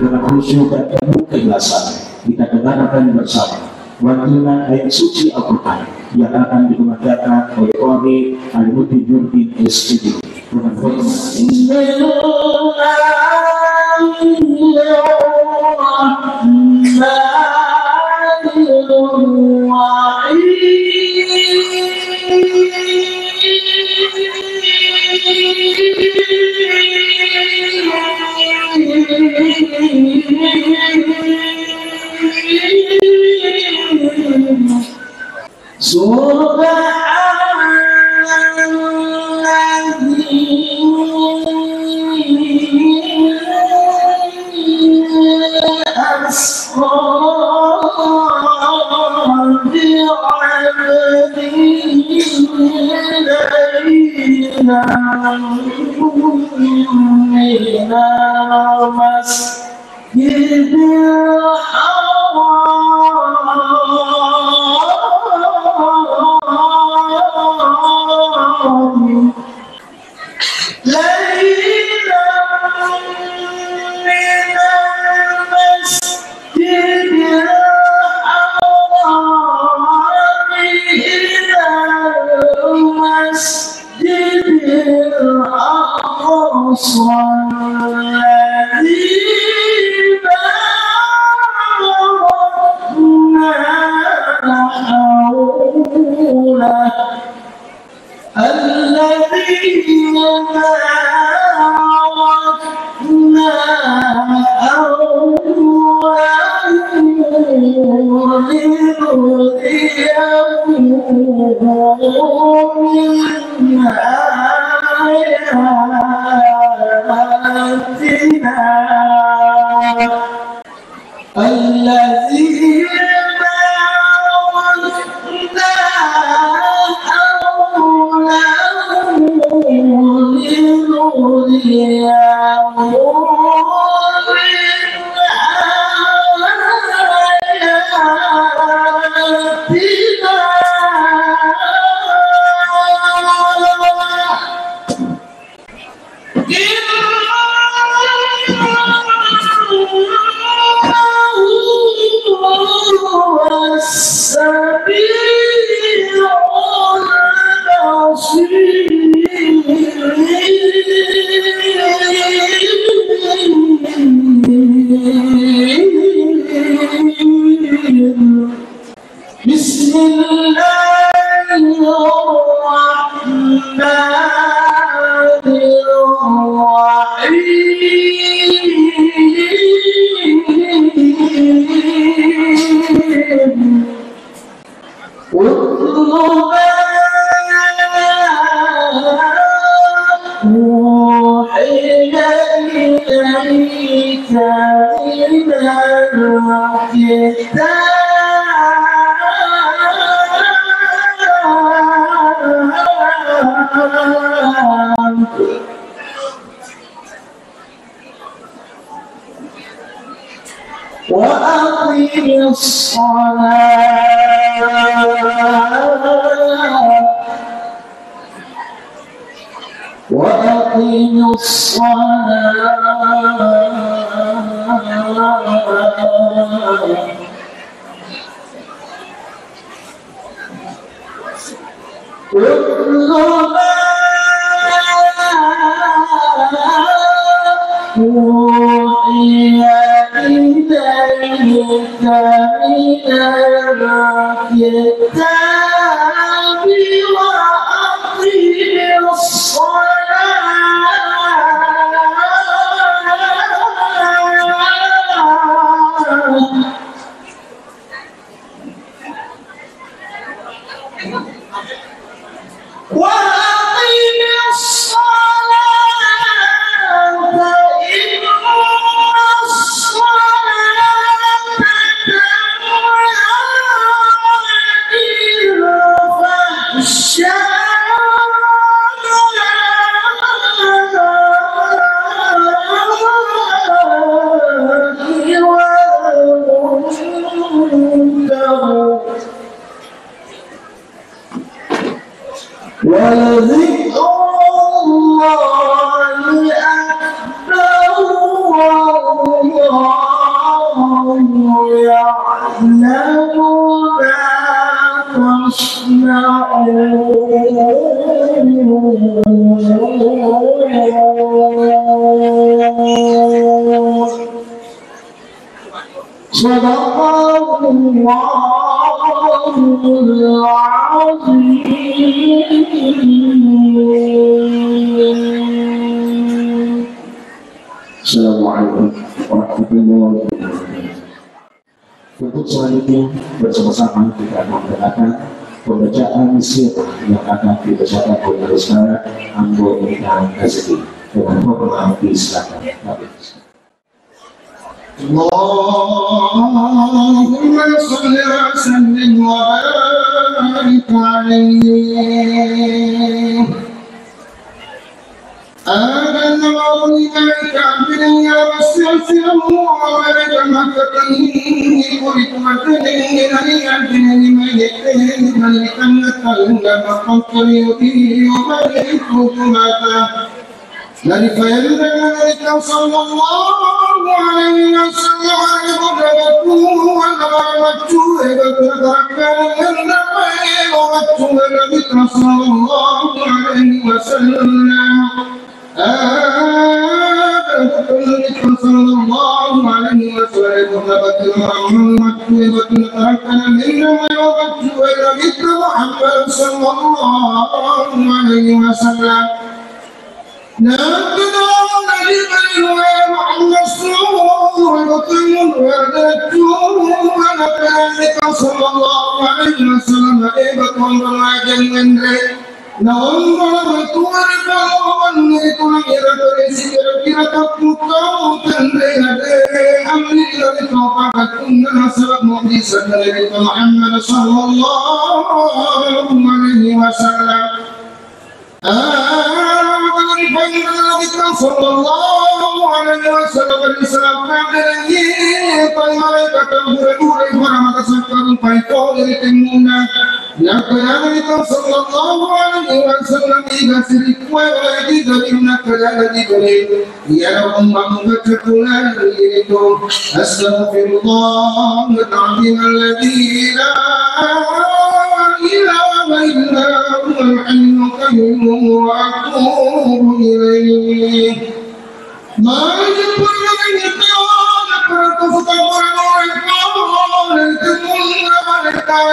dengan khusyuk dan penuh keikhlasan kita dengarkan bersama lantunan ayat suci Al-Quran yang akan dikemukakan oleh Qari Al-Muti Nurdin SPD dengan firman ولذكر الله أكبر والله Assalamualaikum warahmatullahi wabarakatuh. Untuk selanjutnya bersama-sama kita menggunakan pembacaan sirah yang akan dibacakan oleh Ustaz Ambo Ina Azki dengan hormat disilakan. Allahumma shalli wa sallim wa barik alaihi. آمن الله كاملا يا وسيلة وملك مكة ورحمة لأجل ميتين ملكا لما قتل يديه وملك حكمته ملك يلدك صلى الله عليه وسلم صلى الله عليه وسلم صلى الله عليه وسلم محمد صلى الله عليه وسلم نبنا نجيب محمد صلى الله عليه وسلم Astaghfirullah الذي لا إله إلا هو الحي القيوم وأتوب إليه ما يقول من يقول فقال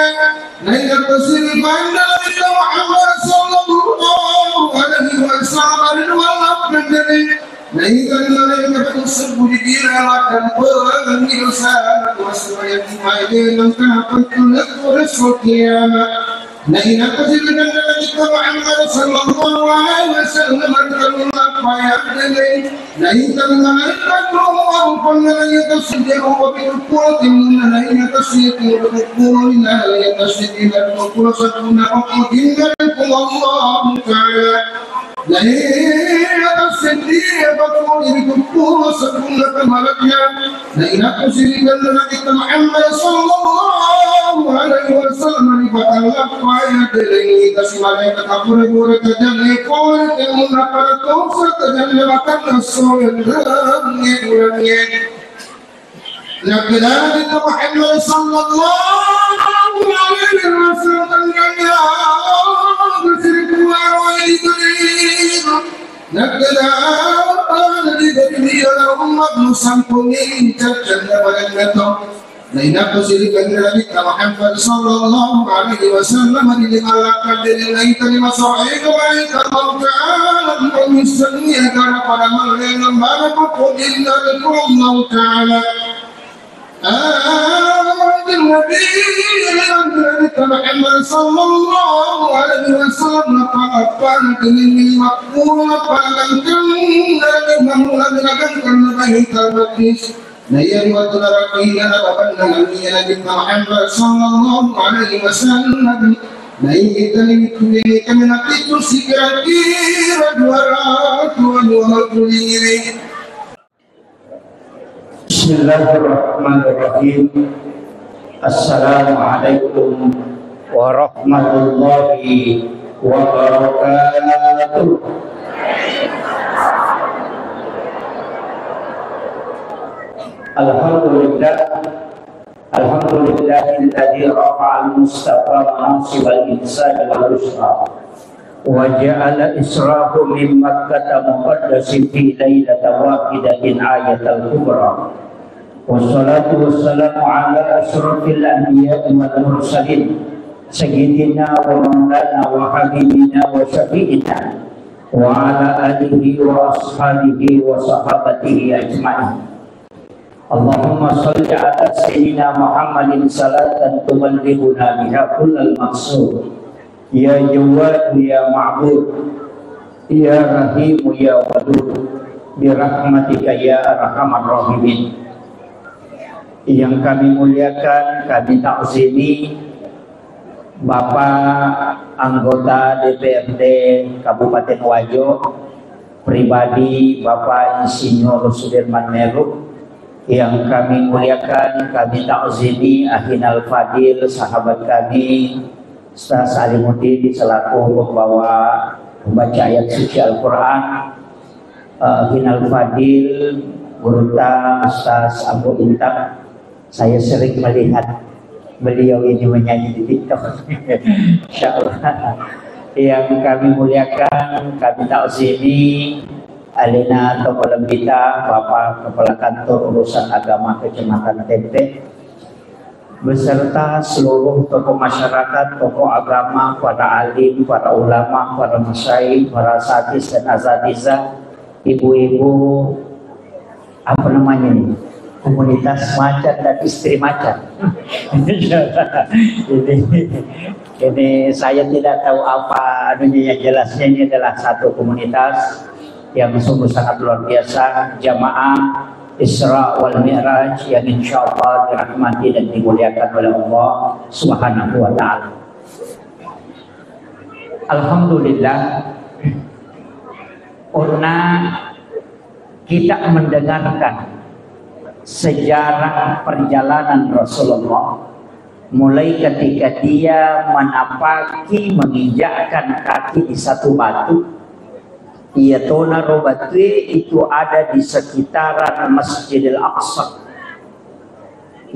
لا يتصل بين محمد صلى الله عليه وسلم والأبد ليس الملائكة تصب بنا وتنقل من رسالة وسوية ما يدين كافة نذكر القيامة لئن قتل النبي محمد صلى الله عليه وسلم الله فيعتدي لئن الملائكة وكل من يتصدق وبالقوة من لئن تصدق وبالقوة من لئن تصدق وبالقوة ستكون أقوى لكم الله تعالى لئن تصدق وبالقوة ستكون لكم ملكا لئن تصدق النبي محمد صلى الله عليه وسلم فألق ويدلني تسمعين تقول تجلي قول تمنى فرطوف تجلي وكان الصور الرمي لكن محمد صلى الله عليه وسلم يا بسرك وعيدني لكن لدني لهم مصنفني تجلي ولنتم لئن قصدك النبي محمد صلى الله عليه وسلم لملك ليت لمصائب وعيد الله تعالى ومستنيك لقد مرنا ما نقول إلا لكم الله تعالى النبي محمد صلى الله عليه وسلم فأقبلت مني مقبولا فلم تنل ممن لكن بيت المقدس نير وتركين أبدا نبي محمد صلى الله عليه وسلم نيتني بكلك من أتيت سكرتي ودورات ودورات بسم الله الرحمن الرحيم. Assalamualaikum warahmatullahi wabarakatuh. Alhamdulillah Alhamdulillahilladzi rafa'al mustafa manasibal insani wal yusra wa ja'ala israhu min makkah muqaddasi fi lailatin wahidatin ayatal kubra. Wassalatu wassalamu ala asyrafil anbiya'i wal mursalin sayyidina wa maulana wa habibina wa syafi'ina wa ala alihi wa ashabihi wa sahabatihi ajma'in. Allahumma salli ala sayyidina Muhammadin salatan tuballighuna biha kullal maqsud. Ya Jawad ya Ma'bud, ya Rahim ya Wadud, bi rahmatika ya arhamar rahimin. Yang kami muliakan, kami takzimi Bapak anggota DPRD Kabupaten Wajo, pribadi Bapak Insinyur Sudirman Meru. Yang kami muliakan, kami takzimi Ahinal Fadil, sahabat kami Ustaz Alimuddin selaku pembawa membaca ayat suci Al-Quran. Ahinal Fadil, Gurunta Ustaz Abu Intak, saya sering melihat beliau ini menyanyi di TikTok. Insyaallah. Yang kami muliakan, kami takzimi Alina Tokoh Lembita, Bapak Kepala Kantor Urusan Agama Kecamatan Tempe, beserta seluruh tokoh masyarakat, tokoh agama, para alim, para ulama, para masyayikh, para asatidz dan asatizah, ibu-ibu, apa namanya ini? Komunitas macan dan istri macan. ini saya tidak tahu apa anunya, yang jelasnya ini adalah satu komunitas yang sungguh sangat luar biasa, jamaah Isra wal Mi'raj yang insya Allah dirahmati dan dimuliakan oleh Allah Subhanahu wa ta'ala. Alhamdulillah, karena kita mendengarkan sejarah perjalanan Rasulullah mulai ketika dia menapaki, menginjakkan kaki di satu batu. Iyatona robatwe itu ada di sekitaran Masjidil Aqsa.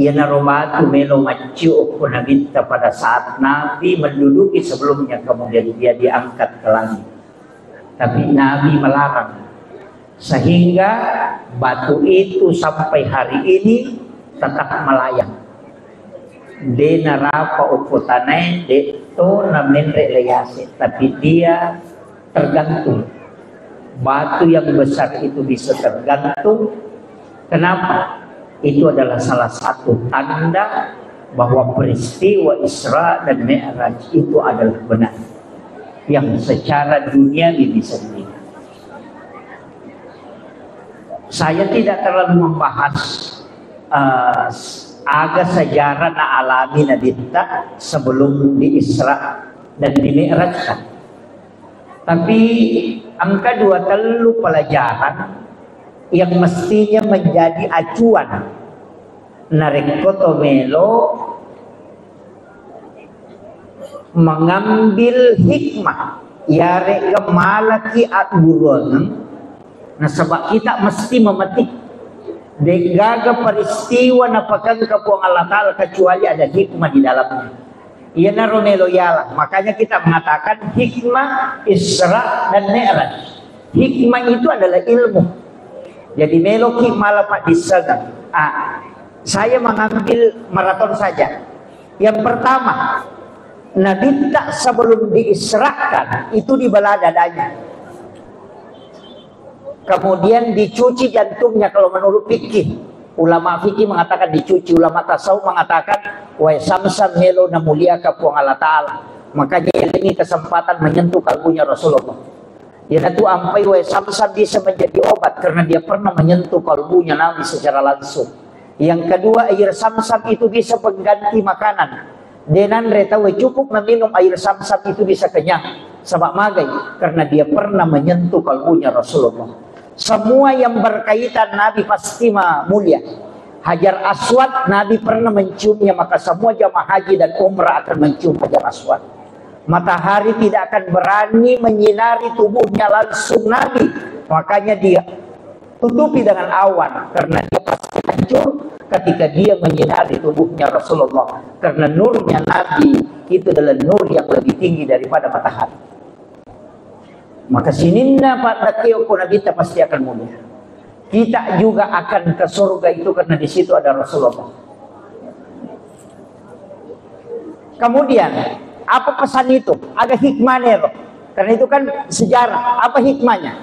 Iyana robatu melo maciu kunabita pada saat Nabi menduduki sebelumnya, kemudian dia diangkat ke langit. Tapi Nabi melarang, sehingga batu itu sampai hari ini tetap melayang. De narapa uputane de to namnre leyase, tapi dia tergantung. Batu yang besar itu bisa tergantung. Kenapa? Itu adalah salah satu tanda bahwa peristiwa Isra dan Mi'raj itu adalah benar, yang secara duniawi bisa dilihat. Saya tidak terlalu membahas agak sejarah na alami nadita sebelum di Isra dan di Mi'raj. Tapi angka 2 telu pelajaran yang mestinya menjadi acuan narekoto melo mengambil hikmah yare kemalaki at buron. Nah, sebab kita mesti memetik degaga peristiwa na pakan kapuang Allah Ta'ala kecuali ada hikmah di dalamnya. Ia naromelo yalah, makanya kita mengatakan hikmah Isra dan Mi'raj. Hikmah itu adalah ilmu. Jadi meloki malah pak disaga. Saya mengambil maraton saja. Yang pertama, Nabi tak sebelum diisrakan itu dibelah dadanya, kemudian dicuci jantungnya. Kalau menurut fikih, ulama fikih mengatakan dicuci, ulama tasawuf mengatakan wa samsam melo na mulia kapuang Allah Ta'ala. Makanya ini kesempatan menyentuh kalbunya Rasulullah. Ya itu ampai wa samsam bisa menjadi obat karena dia pernah menyentuh kalbunya Nabi secara langsung. Yang kedua, air samsam itu bisa pengganti makanan. Denan reta wa cukup meminum air samsam itu bisa kenyang. Sebab magai karena dia pernah menyentuh kalbunya Rasulullah. Semua yang berkaitan Nabi pasti mulia. Hajar Aswad Nabi pernah menciumnya, maka semua jamaah haji dan umrah akan mencium Hajar Aswad. Matahari tidak akan berani menyinari tubuhnya langsung Nabi, makanya dia tutupi dengan awan karena dia pasti hancur ketika dia menyinari tubuhnya Rasulullah. Karena nurnya Nabi itu adalah nur yang lebih tinggi daripada matahari. Maka sininna pada kiyoko Nabi kita pasti akan mulia. Kita juga akan ke surga itu karena di situ ada Rasulullah. Kemudian apa pesan itu? Ada hikmahnya loh. Karena itu kan sejarah. Apa hikmahnya?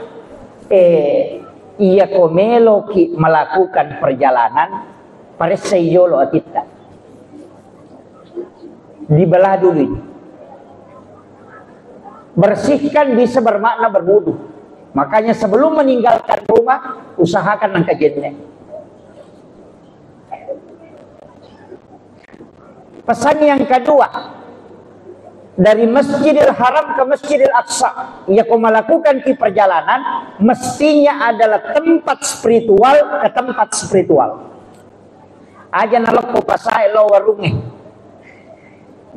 Ia komelo melakukan perjalanan paresayolo atita. Dibelah dulu. Bersihkan bisa bermakna berwudu. Makanya sebelum meninggalkan rumah, usahakan angkat jennek. Pesan yang kedua, dari Masjidil Haram ke Masjidil Aqsa, ia kau melakukan di perjalanan, mestinya adalah tempat spiritual ke tempat spiritual. Aja nalok ko pasai lo warunge.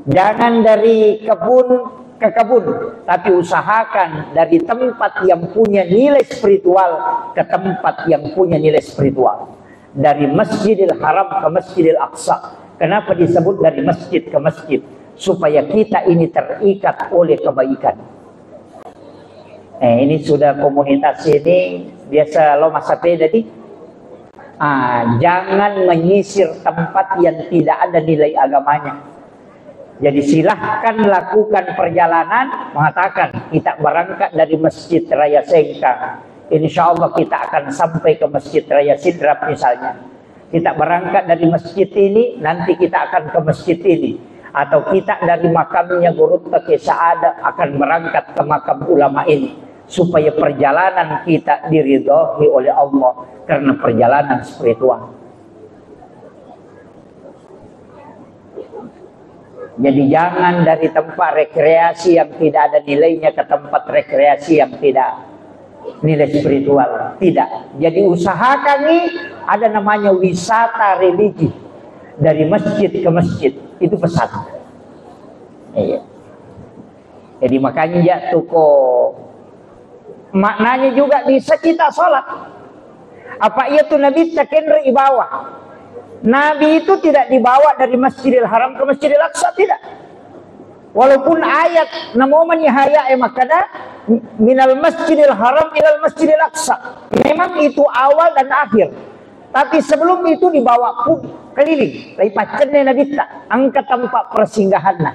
Jangan dari kebun ke kebun, tapi usahakan dari tempat yang punya nilai spiritual ke tempat yang punya nilai spiritual. Dari Masjidil Haram ke Masjidil Aqsa. Kenapa disebut dari masjid ke masjid? Supaya kita ini terikat oleh kebaikan. Ini sudah komunitas ini biasa lo masa tadi. Jangan menyisir tempat yang tidak ada nilai agamanya. Jadi silahkan lakukan perjalanan, mengatakan kita berangkat dari Masjid Raya Sengkang. Insya Allah kita akan sampai ke Masjid Raya Sidrap misalnya. Kita berangkat dari masjid ini, nanti kita akan ke masjid ini. Atau kita dari makamnya Guru Taqi Sa'ada akan berangkat ke makam ulama ini. Supaya perjalanan kita diridhoi oleh Allah. Karena perjalanan spiritual. Jadi jangan dari tempat rekreasi yang tidak ada nilainya ke tempat rekreasi yang tidak nilai spiritual. Tidak. Jadi usahakan nih ada namanya wisata religi. Dari masjid ke masjid. Itu pesan. Iya. Jadi makanya ya tuko maknanya juga bisa kita sholat. Apa iya tuh Nabi takendri ibawa? Nabi itu tidak dibawa dari Masjidil Haram ke Masjidil Aqsa, tidak. Walaupun ayat namoman yahaya makada minal Masjidil Haram ilal Masjidil Aqsa. Memang itu awal dan akhir. Tapi sebelum itu dibawa pun keliling. Lipatkannya Nabi tak angkat tempat persinggahannya.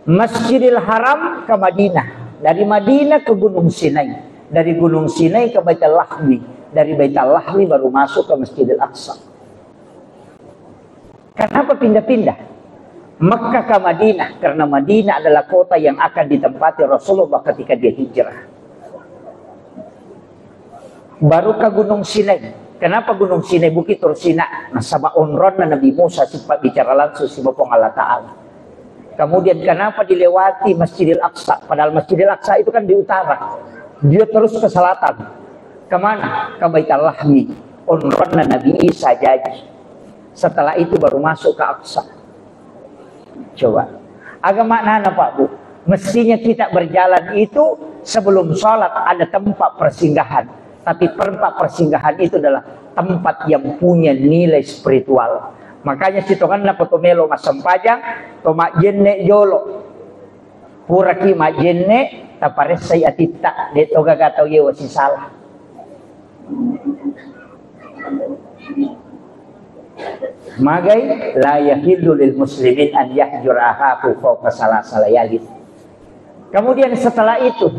Masjidil Haram ke Madinah. Dari Madinah ke Gunung Sinai. Dari Gunung Sinai ke Baitul Lahmi. Dari Baitul Lahmi baru masuk ke Masjidil Aqsa. Kenapa pindah-pindah? Mekkah ke Madinah. Karena Madinah adalah kota yang akan ditempati Rasulullah ketika dia hijrah. Baru ke Gunung Sinai. Kenapa Gunung Sinai? Bukit Tursina. Nah, sama onron na Nabi Musa sempat bicara langsung si Bapong Allah Ta'ala. Kemudian kenapa dilewati Masjidil Aqsa? Padahal Masjidil Aqsa itu kan di utara. Dia terus ke selatan. Kemana? Ke Baitul Lahmi. Onron na Nabi Isa jadi. Setelah itu baru masuk ke Aqsa. Coba. Agak maknanya Pak Bu. Mestinya kita berjalan itu sebelum sholat ada tempat persinggahan. Tapi tempat persinggahan itu adalah tempat yang punya nilai spiritual. Makanya situ kan na potomelo masampajang, tomak jenne jolo. Puraki mak jenne, tapares say atita, deto gagataw yewa si salah. Magay la yahillu lil muslimin an yahjur ahaku fawqa salasa layalin. Kemudian setelah itu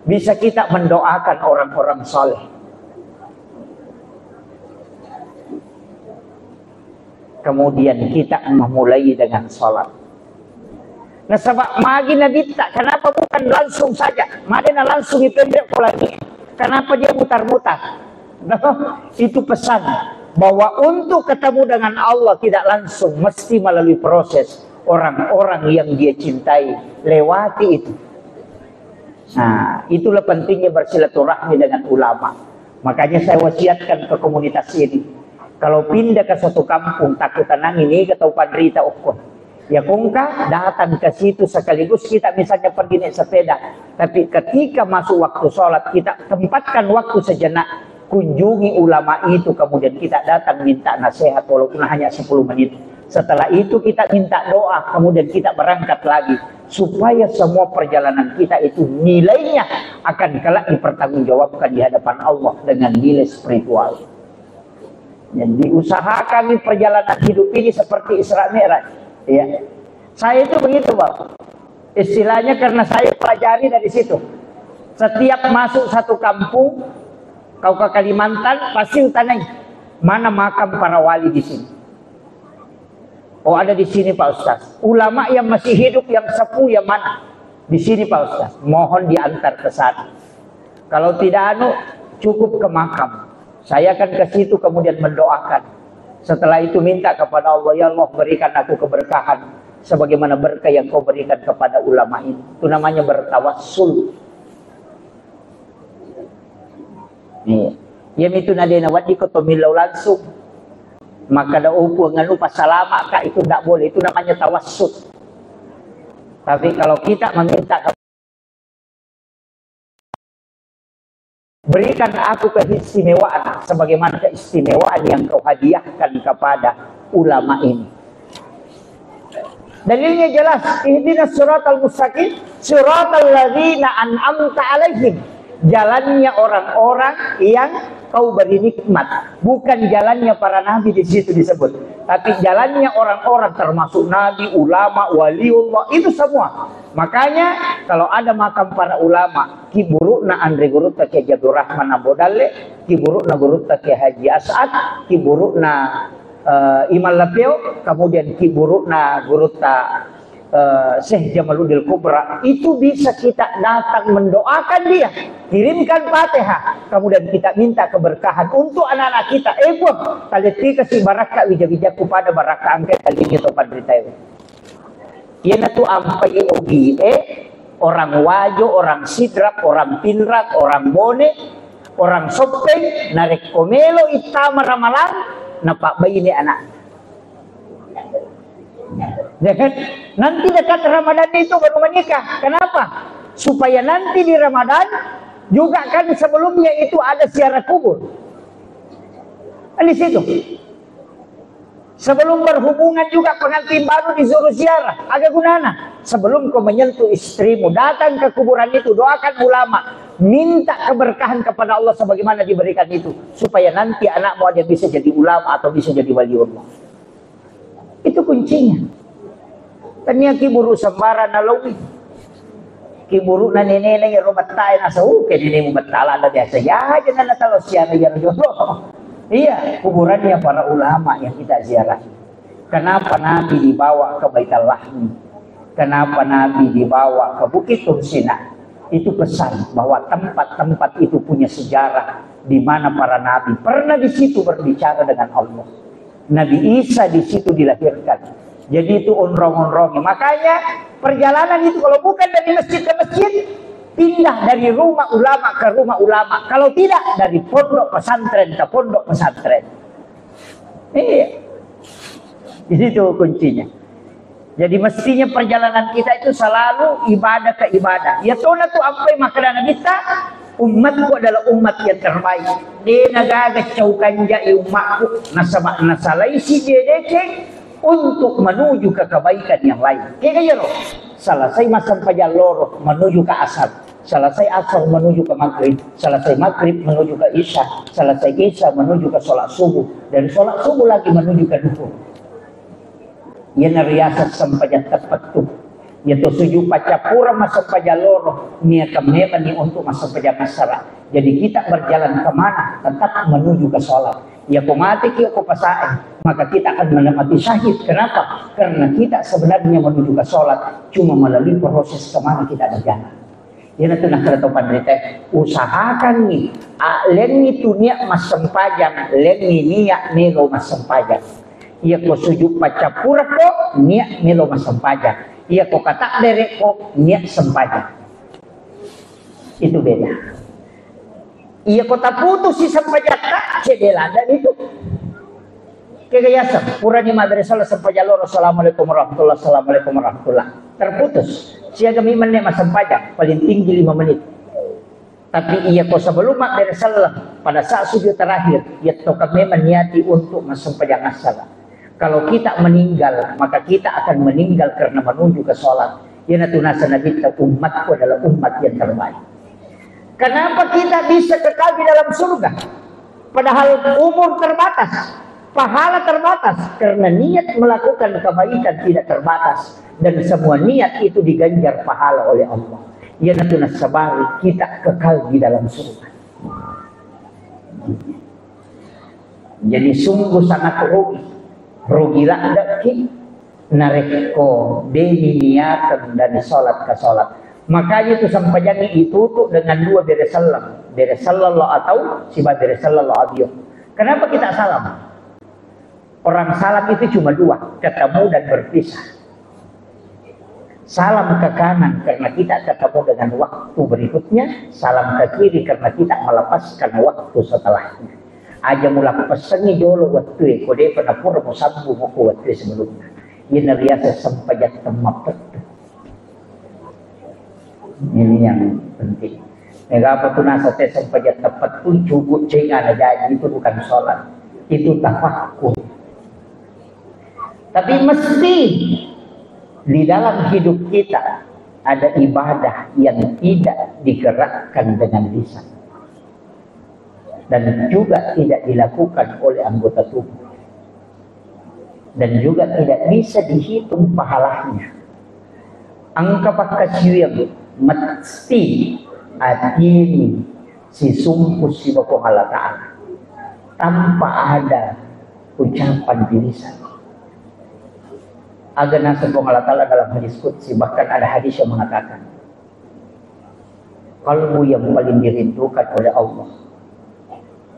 bisa kita mendoakan orang-orang soleh. Kemudian kita memulai dengan sholat. Nah sebab magi Nabi tak, kenapa bukan langsung saja? Madina langsung dipendek lagi. Kenapa dia mutar-mutar? Nah, itu pesan bahwa untuk ketemu dengan Allah tidak langsung, mesti melalui proses orang-orang yang dia cintai lewati itu. Nah, itulah pentingnya bersilaturahmi dengan ulama. Makanya saya wasiatkan ke komunitas ini. Kalau pindah ke suatu kampung, takut tenang ini, ketau pandrita okon. Ya kongka datang ke situ sekaligus kita misalnya pergi naik sepeda. Tapi ketika masuk waktu sholat, kita tempatkan waktu sejenak kunjungi ulama itu, kemudian kita datang minta nasihat walaupun hanya 10 menit. Setelah itu kita minta doa, kemudian kita berangkat lagi, supaya semua perjalanan kita itu nilainya akan kelak dipertanggungjawabkan di hadapan Allah dengan nilai spiritual. Jadi usahakan perjalanan hidup ini seperti Isra Mi'raj. Ya. Saya itu begitu, Pak. Istilahnya karena saya pelajari dari situ. Setiap masuk satu kampung, kau ke Kalimantan, pasti tanya mana makam para wali di sini. Oh, ada di sini Pak Ustaz. Ulama yang masih hidup yang sepuh yang mana? Di sini Pak Ustaz. Mohon diantar ke sana. Kalau tidak cukup ke makam. Saya akan ke situ kemudian mendoakan. Setelah itu minta kepada Allah, ya Allah berikan aku keberkahan sebagaimana berkah yang kau berikan kepada ulama ini. Itu namanya bertawassul. Nih, yang itu nadena wadi kotomilau langsung. Maka ada upu nganu pasalama kak, itu tidak boleh, itu namanya tawassul. Tapi kalau kita meminta, berikan aku keistimewaan sebagaimana keistimewaan yang kau hadiahkan kepada ulama ini. Dalilnya jelas, ihdinas siratal mustaqim, siratal ladzina an'amta alaihim. Jalannya orang-orang yang kau beri nikmat, bukan jalannya para nabi di situ disebut, tapi jalannya orang-orang termasuk nabi, ulama, waliullah, itu semua. Makanya kalau ada makam para ulama, kiburukna Andre Gurutta ke Jabdur Rahman Abodalle, kiburukna Gurutta ke Haji As'ad, kiburukna Iman Lapeo, kemudian kiburukna Gurutta Syekh Jamaluddin Kubra, itu bisa kita datang mendoakan dia, kirimkan Fatihah, kemudian kita minta keberkahan untuk anak-anak kita. Buah taleti kasih baraka wija-wijaku pada baraka angkat kali ini topan berita ini. Ia tu ampai ogi orang wajo, orang sidrap, orang pinrat, orang bone, orang sopeng, narik komelo itama ramalan, napak bayi ini anak. Dekat, nanti dekat Ramadan itu baru menikah. Kenapa? Supaya nanti di Ramadan juga kan sebelumnya itu ada ziarah kubur. Di situ. Sebelum berhubungan juga pengantin baru disuruh ziarah. Ada gunanya. Sebelum kau menyentuh istrimu, datang ke kuburan itu, doakan ulama, minta keberkahan kepada Allah sebagaimana diberikan itu, supaya nanti anakmu ada bisa jadi ulama atau bisa jadi waliullah. Itu kuncinya. Tanya kiburu sembara nalawi. Kiburu na nene yang robat tayo nasa ke nene mo batala na biasa. Ya, jangan na talo siya na yan. Iya, kuburannya para ulama yang kita ziarah. Kenapa Nabi dibawa ke Baitul Lahmi? Kenapa Nabi dibawa ke Bukit Tursina? Itu pesan bahwa tempat-tempat itu punya sejarah di mana para nabi pernah di situ berbicara dengan Allah. Nabi Isa di situ dilahirkan. Jadi itu onrong-onrongnya. Makanya perjalanan itu kalau bukan dari masjid ke masjid, pindah dari rumah ulama ke rumah ulama. Kalau tidak, dari pondok pesantren ke pondok pesantren. Iya. Itu kuncinya. Jadi mestinya perjalanan kita itu selalu ibadah ke ibadah. Ya tona tu ampai makanan kita, umatku adalah umat yang terbaik. Dia nagagacaukan jai umatku nasalai si dedeke untuk menuju ke kebaikan yang lain. Kaya loh, selesai masam pajaloro menuju ke asar, selesai asar menuju ke maghrib, selesai maghrib menuju ke isya, selesai isya menuju ke sholat subuh, dan sholat subuh lagi menuju ke duhur. Ia nariasat sampajat tepat tuh. Yaitu suju pacapura masuk pajaloro niat kememan ni untuk masuk pajamasara. Jadi kita berjalan kemana? Tetap menuju ke sholat. Ya kau mati kau pasain, maka kita akan menempati syahid. Kenapa? Karena kita sebenarnya menuju ke sholat cuma melalui proses kemana kita berjalan. Yan ito nakatopan rito. Usahakan ni lengi tu niya masampajang, lengi niya nilo masampajang. Iya ko sujuk pacapura ko niya nilo masampajang. Iya ko katak dere ko niya sampajang. Itu beda. Iya ko taputus si sampajang tak cedelada itu. Kegayasam, purani madrasah sampajaloro. Assalamualaikum warahmatullahi wabarakatuh. Assalamualaikum warahmatullahi. Terputus. Siaga miman niya masampajang paling tinggi 5 menit. Tapi iya ko sebelum madrasah pada saat sujud terakhir, ya kami meniati untuk masempajang salat. Kalau kita meninggal, maka kita akan meninggal karena menuju ke sholat. Ya tunasa Nabi umatku adalah umat yang terbaik. Kenapa kita bisa kekal di dalam surga? Padahal umur terbatas, pahala terbatas, karena niat melakukan kebaikan tidak terbatas, dan semua niat itu diganjar pahala oleh Allah. Ya tunasa sabari kita kekal di dalam surga. Jadi sungguh sangat rugi laki nareko deni niatan dan sholat ke sholat. Makanya itu sampainya ditutup dengan dua dari sallallahu atau sifat dari sallallahu alaihi. Kenapa kita salam? Orang salam itu cuma dua, ketemu dan berpisah. Salam ke kanan karena kita ketemu dengan waktu berikutnya, salam ke kiri karena kita melepaskan waktu setelahnya. Aja mula pesengi jolo waktu kode pada pura musabu muku waktu sebelumnya. Ini biasa sampai tempat. Ini yang penting. Mengapa tuh nasa sampai tepat pun cukup cengar jadi itu bukan sholat, itu tafakkur. Tapi mesti di dalam hidup kita ada ibadah yang tidak digerakkan dengan lisan dan juga tidak dilakukan oleh anggota tubuh dan juga tidak bisa dihitung pahalanya. Angka pakasiyang mesti adini si sumpu si Bapa Allah Ta'ala tanpa ada ucapan di lisan. Agama Bapa Allah Ta'ala dalam hadis qudsi, bahkan ada hadis yang mengatakan kalbu yang paling dirindukan oleh Allah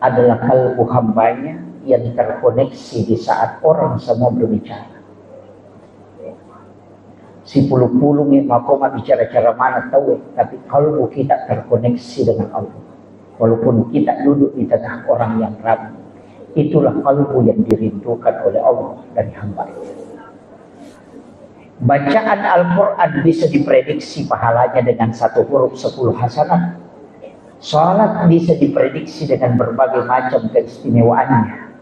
adalah kalbu hambanya yang terkoneksi di saat orang semua berbicara. Si puluh-puluh ni makoma bicara cara mana tahu, tapi kalbu kita terkoneksi dengan Allah. Walaupun kita duduk di tengah orang yang ramai, itulah kalbu yang dirindukan oleh Allah dari hambanya. Bacaan Al-Quran bisa diprediksi pahalanya dengan 1 huruf 10 hasanah. Salat bisa diprediksi dengan berbagai macam keistimewaannya.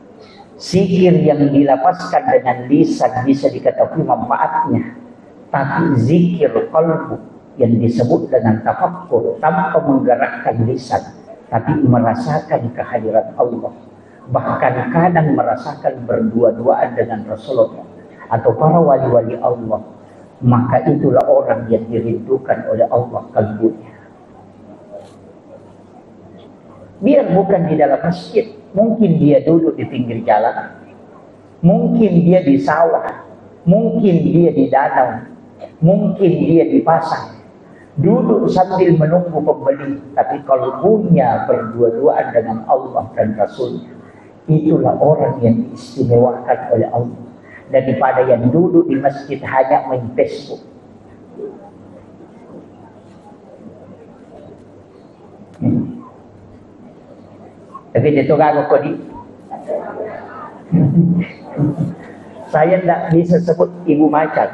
Zikir yang dilapaskan dengan lisan bisa diketahui manfaatnya. Tapi zikir qalbu yang disebut dengan tafakkur tanpa menggerakkan lisan, tapi merasakan kehadiran Allah, bahkan kadang merasakan berdua-duaan dengan Rasulullah atau para wali-wali Allah, maka itulah orang yang dirindukan oleh Allah kalbunya. Biar bukan di dalam masjid, mungkin dia duduk di pinggir jalan, mungkin dia di sawah, mungkin dia di danau, mungkin dia di pasar, duduk sambil menunggu pembeli, tapi kalbunya berdua-duaan dengan Allah dan Rasulnya. Itulah orang yang diistimewakan oleh Allah, daripada yang duduk di masjid hanya main Facebook. Tapi itu kan kodi. Saya tidak bisa sebut ibu macan.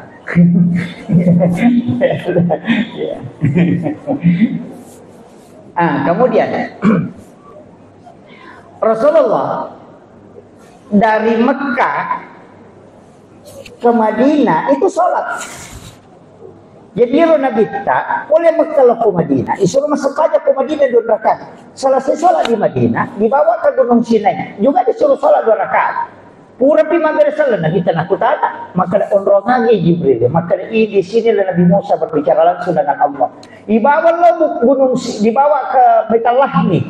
Kemudian Rasulullah dari Mekah ke Madinah itu sholat. Jadi Nabi tak oleh Mekah ke Madinah, disuruh masuk aja ke Madinah 2 rakaat. Selesai sholat di Madinah, dibawa ke Gunung Sinai, juga disuruh sholat 2 rakaat. Pura pima beresalah Nabi tanah kutata, maka onrongannya Jibril, maka di sini Nabi Musa berbicara langsung dengan Allah. Dibawa lo gunung, dibawa ke Baitul Lahmi,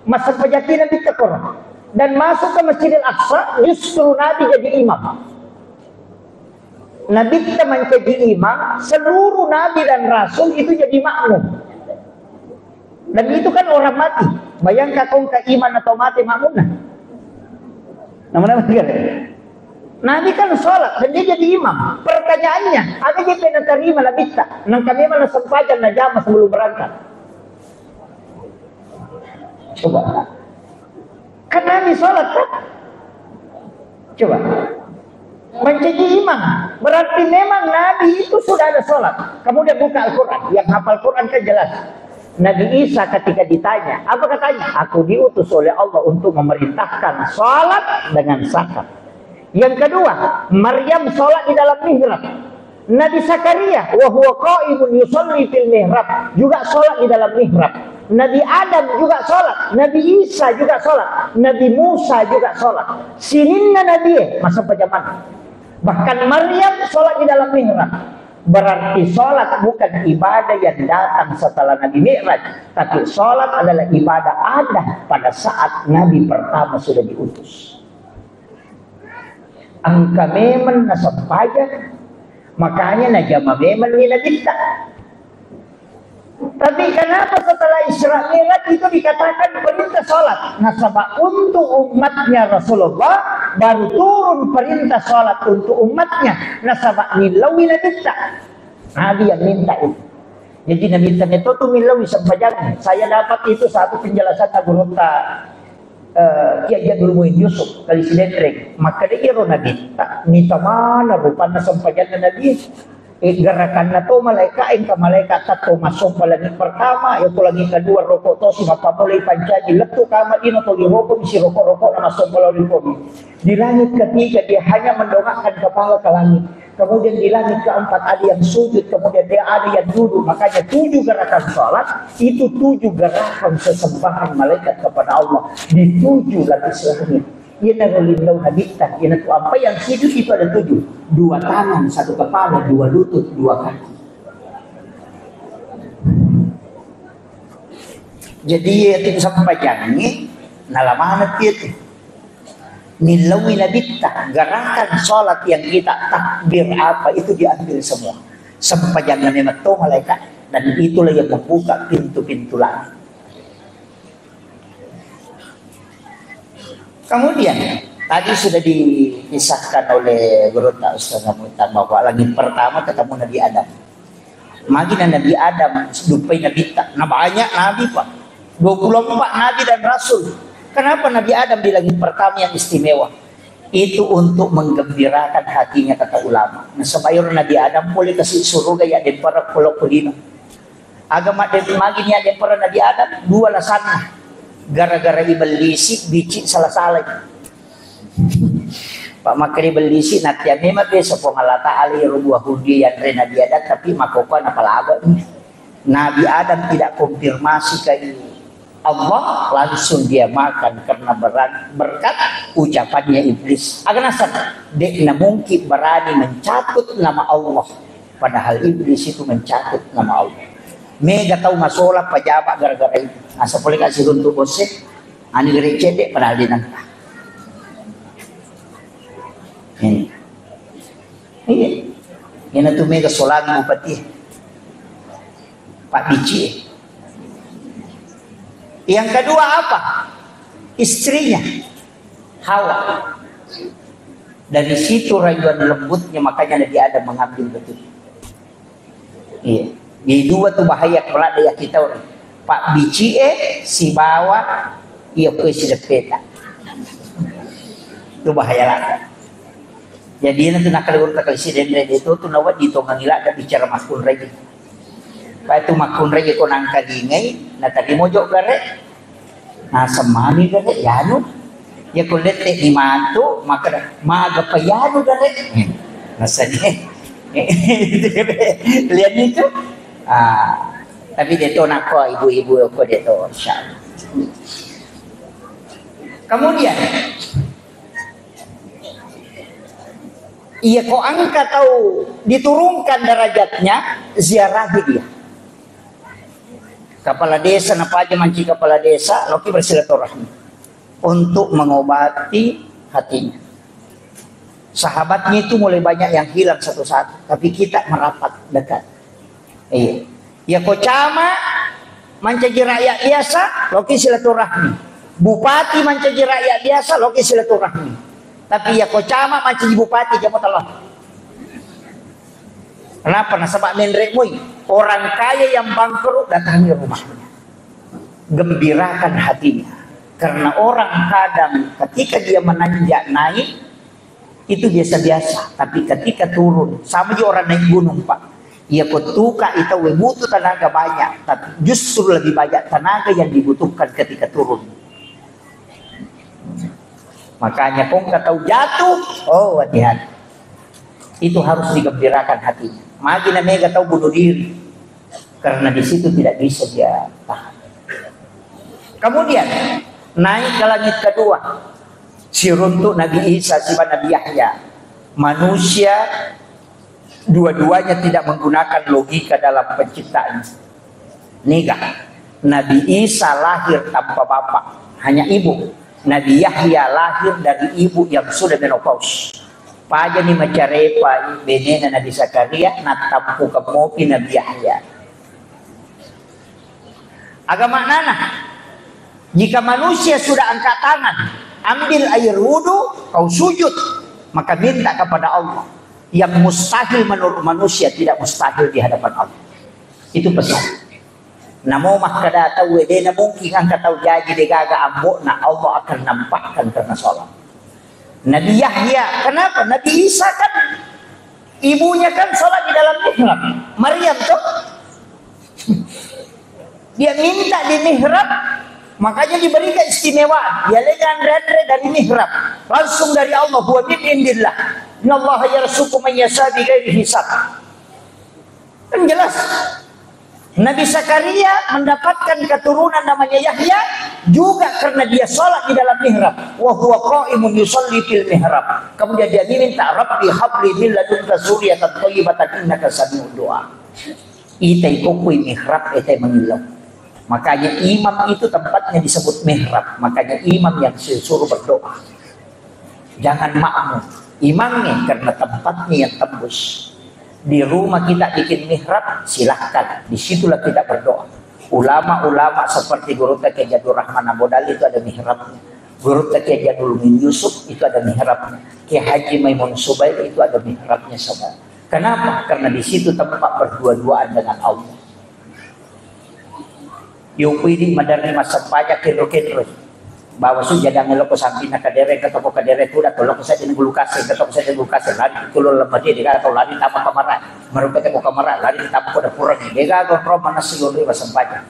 masa pejati Nabi ke Quran, dan masuk ke Masjidil Aqsa, justru Nabi jadi imam. Nabi kita menjadi imam, seluruh Nabi dan Rasul itu jadi makmum. Dan itu kan orang mati. Bayangkan kau ke iman atau mati makmum. Nabi kan sholat dan dia jadi imam. Pertanyaannya, apa dia pernah terima Nabi tak? Nang kami mana sempadan najamah sebelum berangkat. Coba. Kan Nabi sholat kan? Coba. Menjadi imam berarti memang Nabi itu sudah ada sholat. Kemudian buka Al-Quran, yang hafal Quran kan jelas. Nabi Isa ketika ditanya, apa katanya? Aku diutus oleh Allah untuk memerintahkan sholat dengan zakat. Yang kedua, Maryam sholat di dalam mihrab. Nabi Zakaria, wa huwa qa'imun yusalli fil mihrab, juga sholat di dalam mihrab. Nabi Adam juga sholat, Nabi Isa juga sholat, Nabi Musa juga sholat. Sininna Nabi, masa zaman. Bahkan Maryam sholat di dalam mihrab. Berarti sholat bukan ibadah yang datang setelah Nabi Mi'raj, tapi sholat adalah ibadah ada pada saat Nabi pertama sudah diutus. Angka memang nasampaya, makanya najama memang nilabita. Tapi kenapa setelah Isra Mi'raj itu dikatakan perintah sholat? Nasabah untuk umatnya Rasulullah baru turun perintah sholat untuk umatnya. Nasabah nilawi nabita. Nabi yang minta itu. Jadi Nabi tanya itu milawi sampajang. Saya dapat itu satu penjelasan Nagurota Kiai Jadul Muin Yusuf kali Siletrek. Maka dia iro Nabi. Minta mana rupanya sampajang Nabi. Gerakan na to malaikat ka malaikat tato masuk palagi pertama itu lagi kedua rokok to si mapamulay pancaji letu kama dino to dirokok si rokok-rokok na masuk palagi di langit ketiga dia hanya mendongakkan kepala ke langit, kemudian di langit keempat ada yang sujud, kemudian dia ada yang duduk. Makanya 7 gerakan sholat itu 7 gerakan sesembahan malaikat kepada Allah di 7 lapis langit. Ia narulilau habitat, ia natu apa yang hidup itu ada 7. 2 tangan, 1 kepala, 2 lutut, 2 kaki. Jadi itu sampai jangi nalamanat itu. Nilawi nabita, gerakan sholat yang kita takbir apa itu diambil semua. Sampai jangan memang malaikat, dan itulah yang membuka pintu-pintu langit. Kemudian tadi sudah dikisahkan oleh Guru Ustaz Muhtar bahwa langit pertama ketemu Nabi Adam. Magina Nabi Adam dupai Nabi tak. Nah banyak Nabi Pak. 24 Nabi dan Rasul. Kenapa Nabi Adam di langit pertama yang istimewa? Itu untuk menggembirakan hatinya kata ulama. Nah sebayur Nabi Adam boleh kasih surga ya dan para kolok kulino. Agama dan maginya dan para Nabi Adam 2 lasana. Gara-gara ibelisi bicik salah-salah. Pak makri belisi natya memang desa pengalata ali rubuah hudi yang rena diadat tapi makokan apalaba Nabi Adam tidak konfirmasi ke Allah langsung dia makan karena berkat ucapannya iblis. Agar nasab dek na mungkin berani mencatut nama Allah padahal iblis itu mencatut nama Allah. Mega tahu masalah pejabat gara-gara itu. Asa boleh kasih untuk bosnya. Ani gereja dek padahal dia nangka. Ini. Iya. Ini tuh mega solang bupati. Pak Bici. Yang kedua apa? Istrinya. Hawa. Dari situ rayuan lembutnya makanya Nabi Adam mengambil betul. Iya. Di 2 tuh bahaya kelak daya kita orang. Pak Bici si bawa iya ke si depeta. Itu bahaya lah. Jadi nanti nak kalau kita kasi dendre itu tuh nawat dito ngila ada bicara makun lagi. Pak itu makun lagi ko nang kadingay na tadi mojok gare. Nah semami gare yano. Ya kulit di mantu maka maga pa yano gare. Nasanya. Lihat itu. Tapi dia tahu nak kau ibu-ibu aku dia tahu insyaallah. Kemudian ia kau angkat tahu diturunkan derajatnya ziarahi dia. Kepala desa apa aja manci kepala desa loki bersilaturahmi untuk mengobati hatinya. Sahabatnya itu mulai banyak yang hilang satu-satu, tapi kita merapat dekat. Iya. Ya kocama mancaji rakyat biasa loki silaturahmi. Bupati mancaji rakyat biasa loki silaturahmi. Tapi ya kocama mancaji bupati jamu telah. Kenapa? Nasabak menrek mui. Orang kaya yang bangkrut datangi rumahnya. Gembirakan hatinya. Karena orang kadang ketika dia menanjak naik itu biasa-biasa, tapi ketika turun sama juga orang naik gunung Pak. Ia kutuka itu butuh tenaga banyak, tapi justru lebih banyak tenaga yang dibutuhkan ketika turun. Makanya kau tahu jatuh, oh hati-hati. Itu harus digembirakan hatinya. Magi namanya tahu bunuh diri, karena di situ tidak bisa dia tahan. Kemudian naik ke langit kedua, si runtuk Nabi Isa, si Nabi Yahya. Manusia dua-duanya tidak menggunakan logika dalam penciptaan. Nikah. Nabi Isa lahir tanpa bapak, hanya ibu. Nabi Yahya lahir dari ibu yang sudah menopause. Paja ni macarepa benena Nabi Zakaria natampu kemopi Nabi Yahya. Agama nana, jika manusia sudah angkat tangan, ambil air wudhu, kau sujud, maka minta kepada Allah. Yang mustahil menurut manusia tidak mustahil di hadapan Allah. Itu pesan. Namo mah kada tahu wedena mungkin angkat tahu jadi degaga ambok, nah Allah akan nampakkan karena sholat. Nabi Yahya, kenapa? Nabi Isa kan ibunya kan sholat di dalam mihrab. Maryam tuh dia minta di mihrab, makanya diberi keistimewaan. Dia lengan rendre dari mihrab, langsung dari Allah. Buat indillah, innallaha yarzuqu man yasha bighairi hisab. Kan jelas. Nabi Zakaria mendapatkan keturunan namanya Yahya juga karena dia sholat di dalam mihrab. Wa huwa qa'imun yusalli fil mihrab. Kemudian dia minta, Rabbi habli min ladunka dzurriyyatan thayyibatan innaka sami'ud du'a. Itai kokui mihrab itai mengilau. Makanya imam itu tempatnya disebut mihrab. Makanya imam yang disuruh berdoa. Jangan makmum. Imamnya karena tempatnya yang tembus. Di rumah kita bikin mihrab, silahkan. Disitulah kita berdoa. Ulama-ulama seperti Guru Taqi Jadul Rahman Abodali itu ada mihrabnya. Guru Taqi Jadul Min Yusuf itu ada mihrabnya. Ki Haji Maimun Subair itu ada mihrabnya saudara. Kenapa? Karena di situ tempat berdua-duaan dengan Allah. Yupidi madari masa pajak kilo-kilo. Bawa sujada ngeloko sampina kadere ketoko kadere kuda tolong saja nggulu kasih ketoko saja nggulu kasih lari kulo lemah dia dikata atau lari tanpa kamera merupet ke kamera lari tanpa kuda kurang dia kontrol mana sigori basam pajak.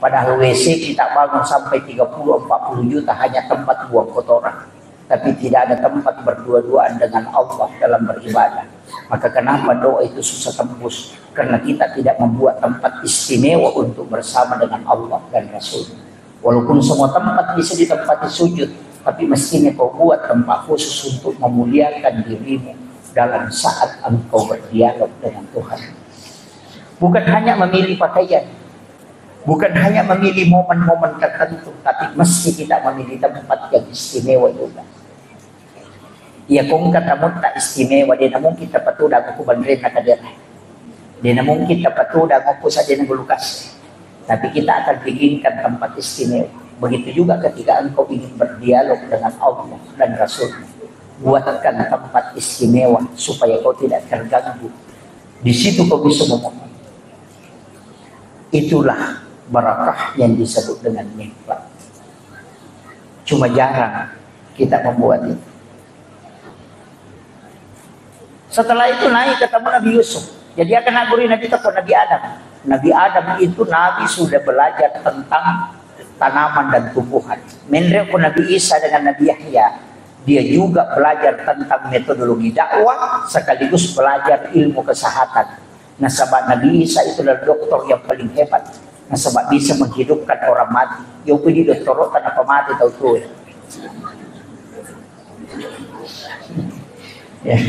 Padahal WC kita bangun sampai 30-40 juta hanya tempat buang kotoran, tapi tidak ada tempat berdua-duaan dengan Allah dalam beribadah. Maka kenapa doa itu susah tembus? Karena kita tidak membuat tempat istimewa untuk bersama dengan Allah dan Rasul. Walaupun semua tempat bisa ditempati sujud, tapi mestinya kau buat tempat khusus untuk memuliakan dirimu dalam saat engkau berdialog dengan Tuhan. Bukan hanya memilih pakaian, bukan hanya memilih momen-momen tertentu, tapi mesti kita memilih tempat yang istimewa juga. Ya kung katamu tak istimewa, dia namun kita patuda aku bandrin na kadera. Dia namun kita patuda aku saja ng lukas. Tapi kita akan bikinkan tempat istimewa. Begitu juga ketika engkau ingin berdialog dengan Allah dan Rasul. Buatkan tempat istimewa supaya kau tidak terganggu. Di situ kau bisa ngomong. Itulah barakah yang disebut dengan nikmat. Cuma jarang kita membuat itu. Setelah itu naik ketemu Nabi Yusuf. Jadi akan naguri Nabi Tepon Nabi Adam. Nabi Adam itu Nabi sudah belajar tentang tanaman dan tumbuhan. Menurut Nabi Isa dengan Nabi Yahya, dia juga belajar tentang metodologi dakwah sekaligus belajar ilmu kesehatan. Nah, sebab Nabi Isa itu adalah dokter yang paling hebat. Nah, sebab bisa menghidupkan orang mati. Yang pergi doktorotan apa mati tahu tuh. Ya.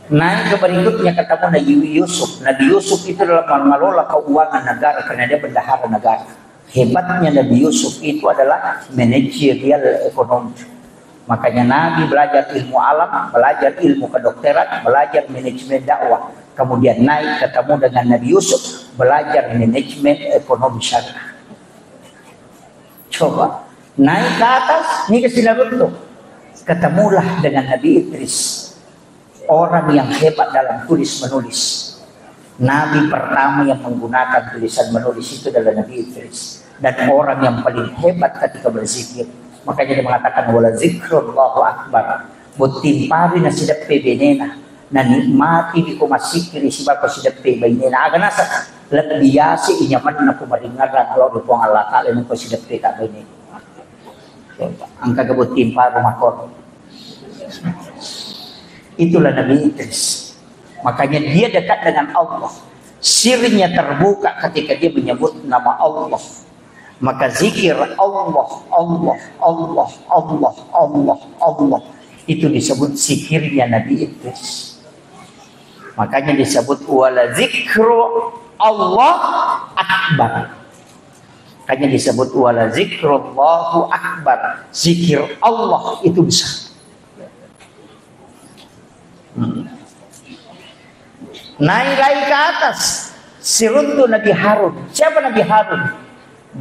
Naik ke berikutnya ketemu Nabi Yusuf. Nabi Yusuf itu adalah mengelola keuangan negara karena dia bendahara negara. Hebatnya Nabi Yusuf itu adalah manajerial ekonomi. Makanya Nabi belajar ilmu alam, belajar ilmu kedokteran, belajar manajemen dakwah. Kemudian naik ketemu dengan Nabi Yusuf, belajar manajemen ekonomi syariah. Coba naik ke atas, ini kesinabut tuh. Ketemulah dengan Nabi Idris. Orang yang hebat dalam tulis menulis. Nabi pertama yang menggunakan tulisan menulis itu adalah Nabi Idris. Dan orang yang paling hebat ketika berzikir. Makanya dia mengatakan wala zikrullahu akbar. Butin pari na sidap pebenena. na nikmati di ko masikiri si bako si dapte bay ni na agana sa labiyasi inyaman na pumaringaran alo do pong Allah Ta'ala ng ko si dapte ta bay ni ang kagabutin para makor. Itulah Nabi Idris. Makanya dia dekat dengan Allah. Sirnya terbuka ketika dia menyebut nama Allah. Maka zikir Allah, Allah, Allah, Allah, Allah, Allah. Itu disebut zikirnya Nabi Idris. Makanya disebut wala zikru Allah akbar. Makanya disebut wala zikrullahu akbar. Zikir Allah itu besar. Naik lagi ke atas, siruntu Nabi Harun. Siapa Nabi Harun?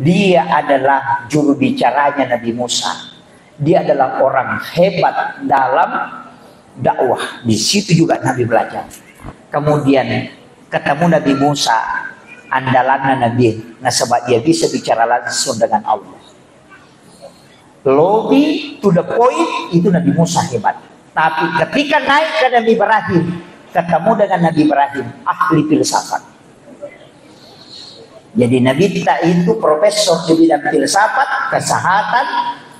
Dia adalah juru bicaranya Nabi Musa. Dia adalah orang hebat dalam dakwah. Di situ juga Nabi belajar. Kemudian ketemu Nabi Musa, andalannya Nabi, nah sebab dia bisa bicara langsung dengan Allah. Lobby to the point itu Nabi Musa hebat. Tapi ketika naik ke Nabi Ibrahim, ketemu dengan Nabi Ibrahim, ahli filsafat. Jadi Nabi kita itu profesor di bidang filsafat, kesehatan,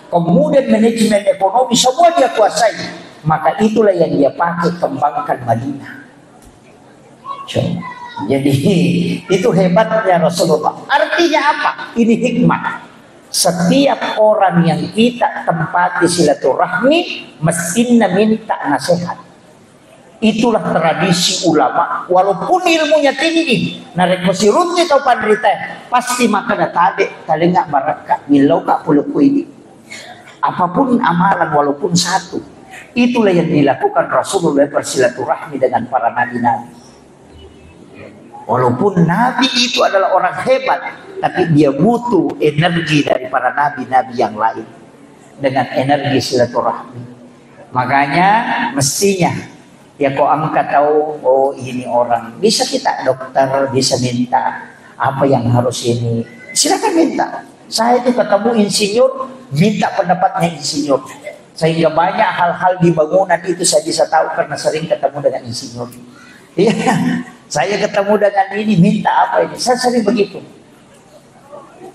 kemudian manajemen ekonomi, semua dia kuasai. Maka itulah yang dia pakai kembangkan Madinah. Jadi itu hebatnya Rasulullah. Artinya apa? Ini hikmah. Setiap orang yang kita tempati silaturahmi mestinya minta nasihat. Itulah tradisi ulama. Walaupun ilmunya tinggi, nareko sirunti atau pandrita, pasti maka datade talinga baraka milau kak puluh ini. Apapun amalan walaupun satu, itulah yang dilakukan Rasulullah bersilaturahmi dengan para nabi-nabi. Walaupun Nabi itu adalah orang hebat, tapi dia butuh energi dari para nabi-nabi yang lain dengan energi silaturahmi. Makanya mestinya ya kok angkat tahu, oh ini orang bisa kita dokter bisa minta apa yang harus ini, silakan minta. Saya itu ketemu insinyur, minta pendapatnya insinyur, sehingga banyak hal-hal di bangunan itu saya bisa tahu karena sering ketemu dengan insinyur. Iya. Saya ketemu dengan ini, minta apa ini? Saya sering begitu.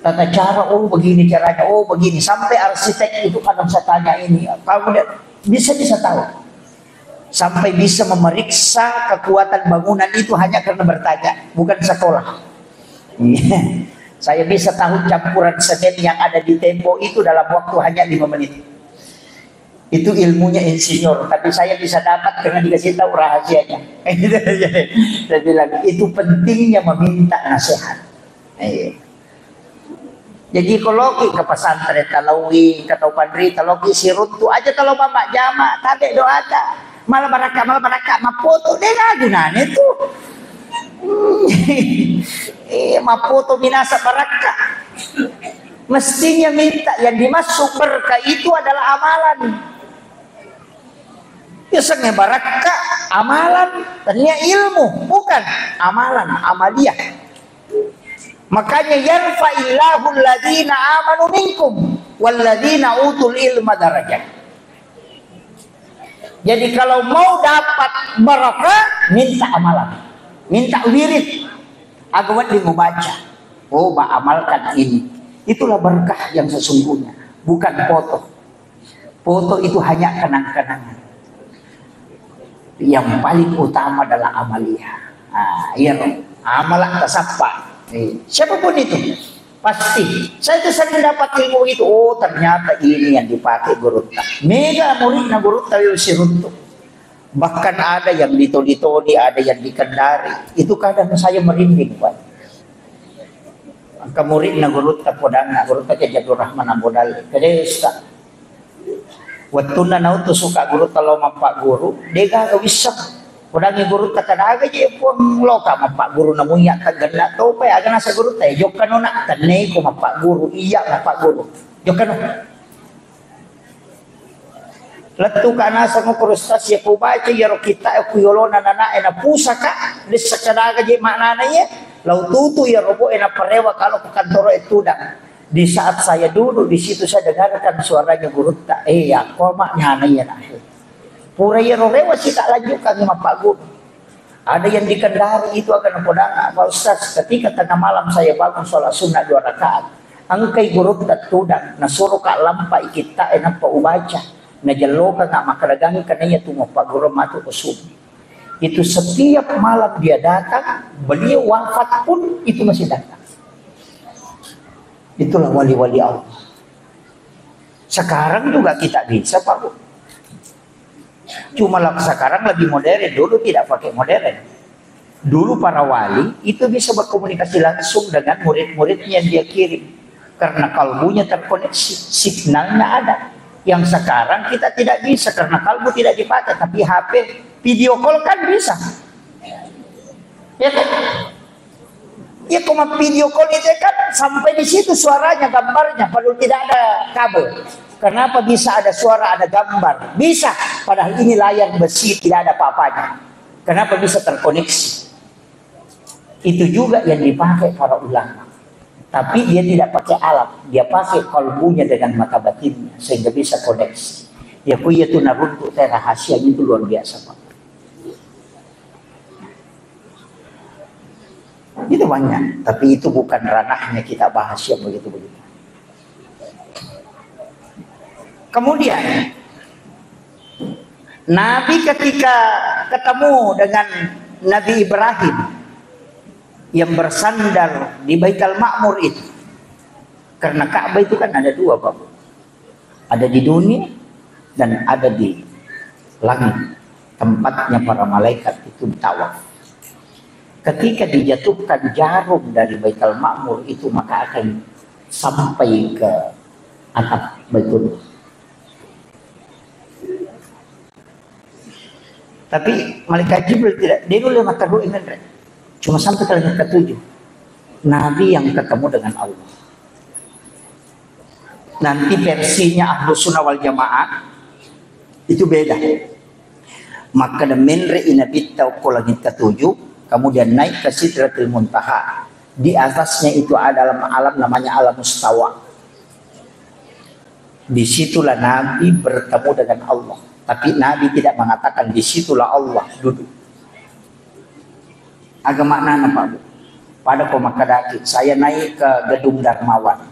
Tata cara, oh begini caranya, oh begini. Sampai arsitek itu kadang saya tanya ini, kamu bisa tahu. Sampai bisa memeriksa kekuatan bangunan itu hanya karena bertanya, bukan sekolah. Saya bisa tahu campuran semen yang ada di tembok itu dalam waktu hanya 5 menit. Itu ilmunya insinyur, tapi saya bisa dapat karena dikasih tahu rahasianya. Saya bilang itu pentingnya meminta nasihat. Jadi kalau ke pesantren talawi, ke Taupandri, talawi siruntu aja kalau bapak jama, tadi doa ada, malah baraka, mapoto deh lah gunanya itu. Mapoto minasa baraka. Mestinya minta yang dimasuk berkah itu adalah amalan. Biasanya barakah amalan, ternyata ilmu, bukan amalan, amaliyah. Makanya yarfa'illahu alladhina amanu minkum walladhina utul ilma darajat. Jadi kalau mau dapat barakah, minta amalan, minta wirid, agawat mau baca. Oh, amalkan ini. Itulah berkah yang sesungguhnya, bukan foto. Foto itu hanya kenang-kenangan. Yang paling utama adalah amaliyah. Ya, amalah tasappa. Siapapun itu, pasti. Saya itu sering dapat ilmu itu. Oh, ternyata ini yang dipakai Gurutta. Mega murid na Gurutta yung sirunto. Bahkan ada yang di Toli-Toli, ada yang di Kendari. Itu kadang saya merinding, Pak. Murid na Gurutta podang na Gurutta kay Jadul Rahman Ambodal. Kaya Ustaz. Waktu na nauto suka guru kalau mampak guru, dega gawisak. Udangi guru takadaga je pun loka mampak guru namunya kaganda to pa aga nasa guru tay jok kanu na tanay ko mampak guru iya mampak guru. Jok kanu. Latu kana sa mo kurustas ya po baca ya kita ku yolona nana ena pusaka dis sakadaga je maknana ya. Lau tutu ya robo ena parewa kalau ke kantor itu dah. Di saat saya duduk di situ saya dengarkan suaranya Gurutta. Ya, kok maknya ya nah. Pura Yerorewa sih tak lanjutkan sama Pak Guru. Ada yang di Kendari itu akan podang. Pak Ustaz, ketika tengah malam saya bangun sholat sunnah 2 rakaat. Angkai guru tak tudang. Nasuruh kak lampai kita enak pak ubaca. Najaloka nggak makaragangi karena ya tunggu Pak Guru matu kesum. Itu setiap malam dia datang. Beliau wafat pun itu masih datang. Itulah wali-wali Allah. Sekarang juga kita bisa Pak Bu. Cuma sekarang lebih modern, dulu tidak pakai modern. Dulu para wali itu bisa berkomunikasi langsung dengan murid-muridnya yang dia kirim. Karena kalbunya terkoneksi, signalnya ada. Yang sekarang kita tidak bisa karena kalbu tidak dipakai, tapi HP video call kan bisa. Ya kan? Ya cuma video call itu kan sampai di situ suaranya, gambarnya, padahal tidak ada kabel. Kenapa bisa ada suara, ada gambar? Bisa, padahal ini layar besi, tidak ada apa-apanya. Kenapa bisa terkoneksi? Itu juga yang dipakai para ulama. Tapi dia tidak pakai alat, dia pakai kalbunya dengan mata batinnya, sehingga bisa koneksi. Ya punya itu naruntuk rahasianya itu luar biasa Pak. Itu banyak, tapi itu bukan ranahnya kita bahas yang begitu-begitu. Kemudian Nabi ketika ketemu dengan Nabi Ibrahim yang bersandar di Baitul Ma'mur itu, karena Ka'bah itu kan ada 2 Pak, ada di dunia dan ada di langit, tempatnya para malaikat itu tawaf. Ketika dijatuhkan jarum dari Baitul Ma'mur itu, maka akan sampai ke atap Baitul. Tapi malaikat Jibril tidak, dia dulu mata ru'in, cuma sampai ke langit ke-7. Nabi yang ketemu dengan Allah. Nanti versinya Ahlus Sunnah wal Jamaah itu beda. Maka menre inabita ke langit ke-7, kemudian naik ke Sidratul Muntaha. Di atasnya itu ada alam namanya alam mustawa. Disitulah Nabi bertemu dengan Allah. Tapi Nabi tidak mengatakan disitulah Allah duduk. Agak makna Pak Bu. Pada Komakadaki, saya naik ke gedung Darmawan,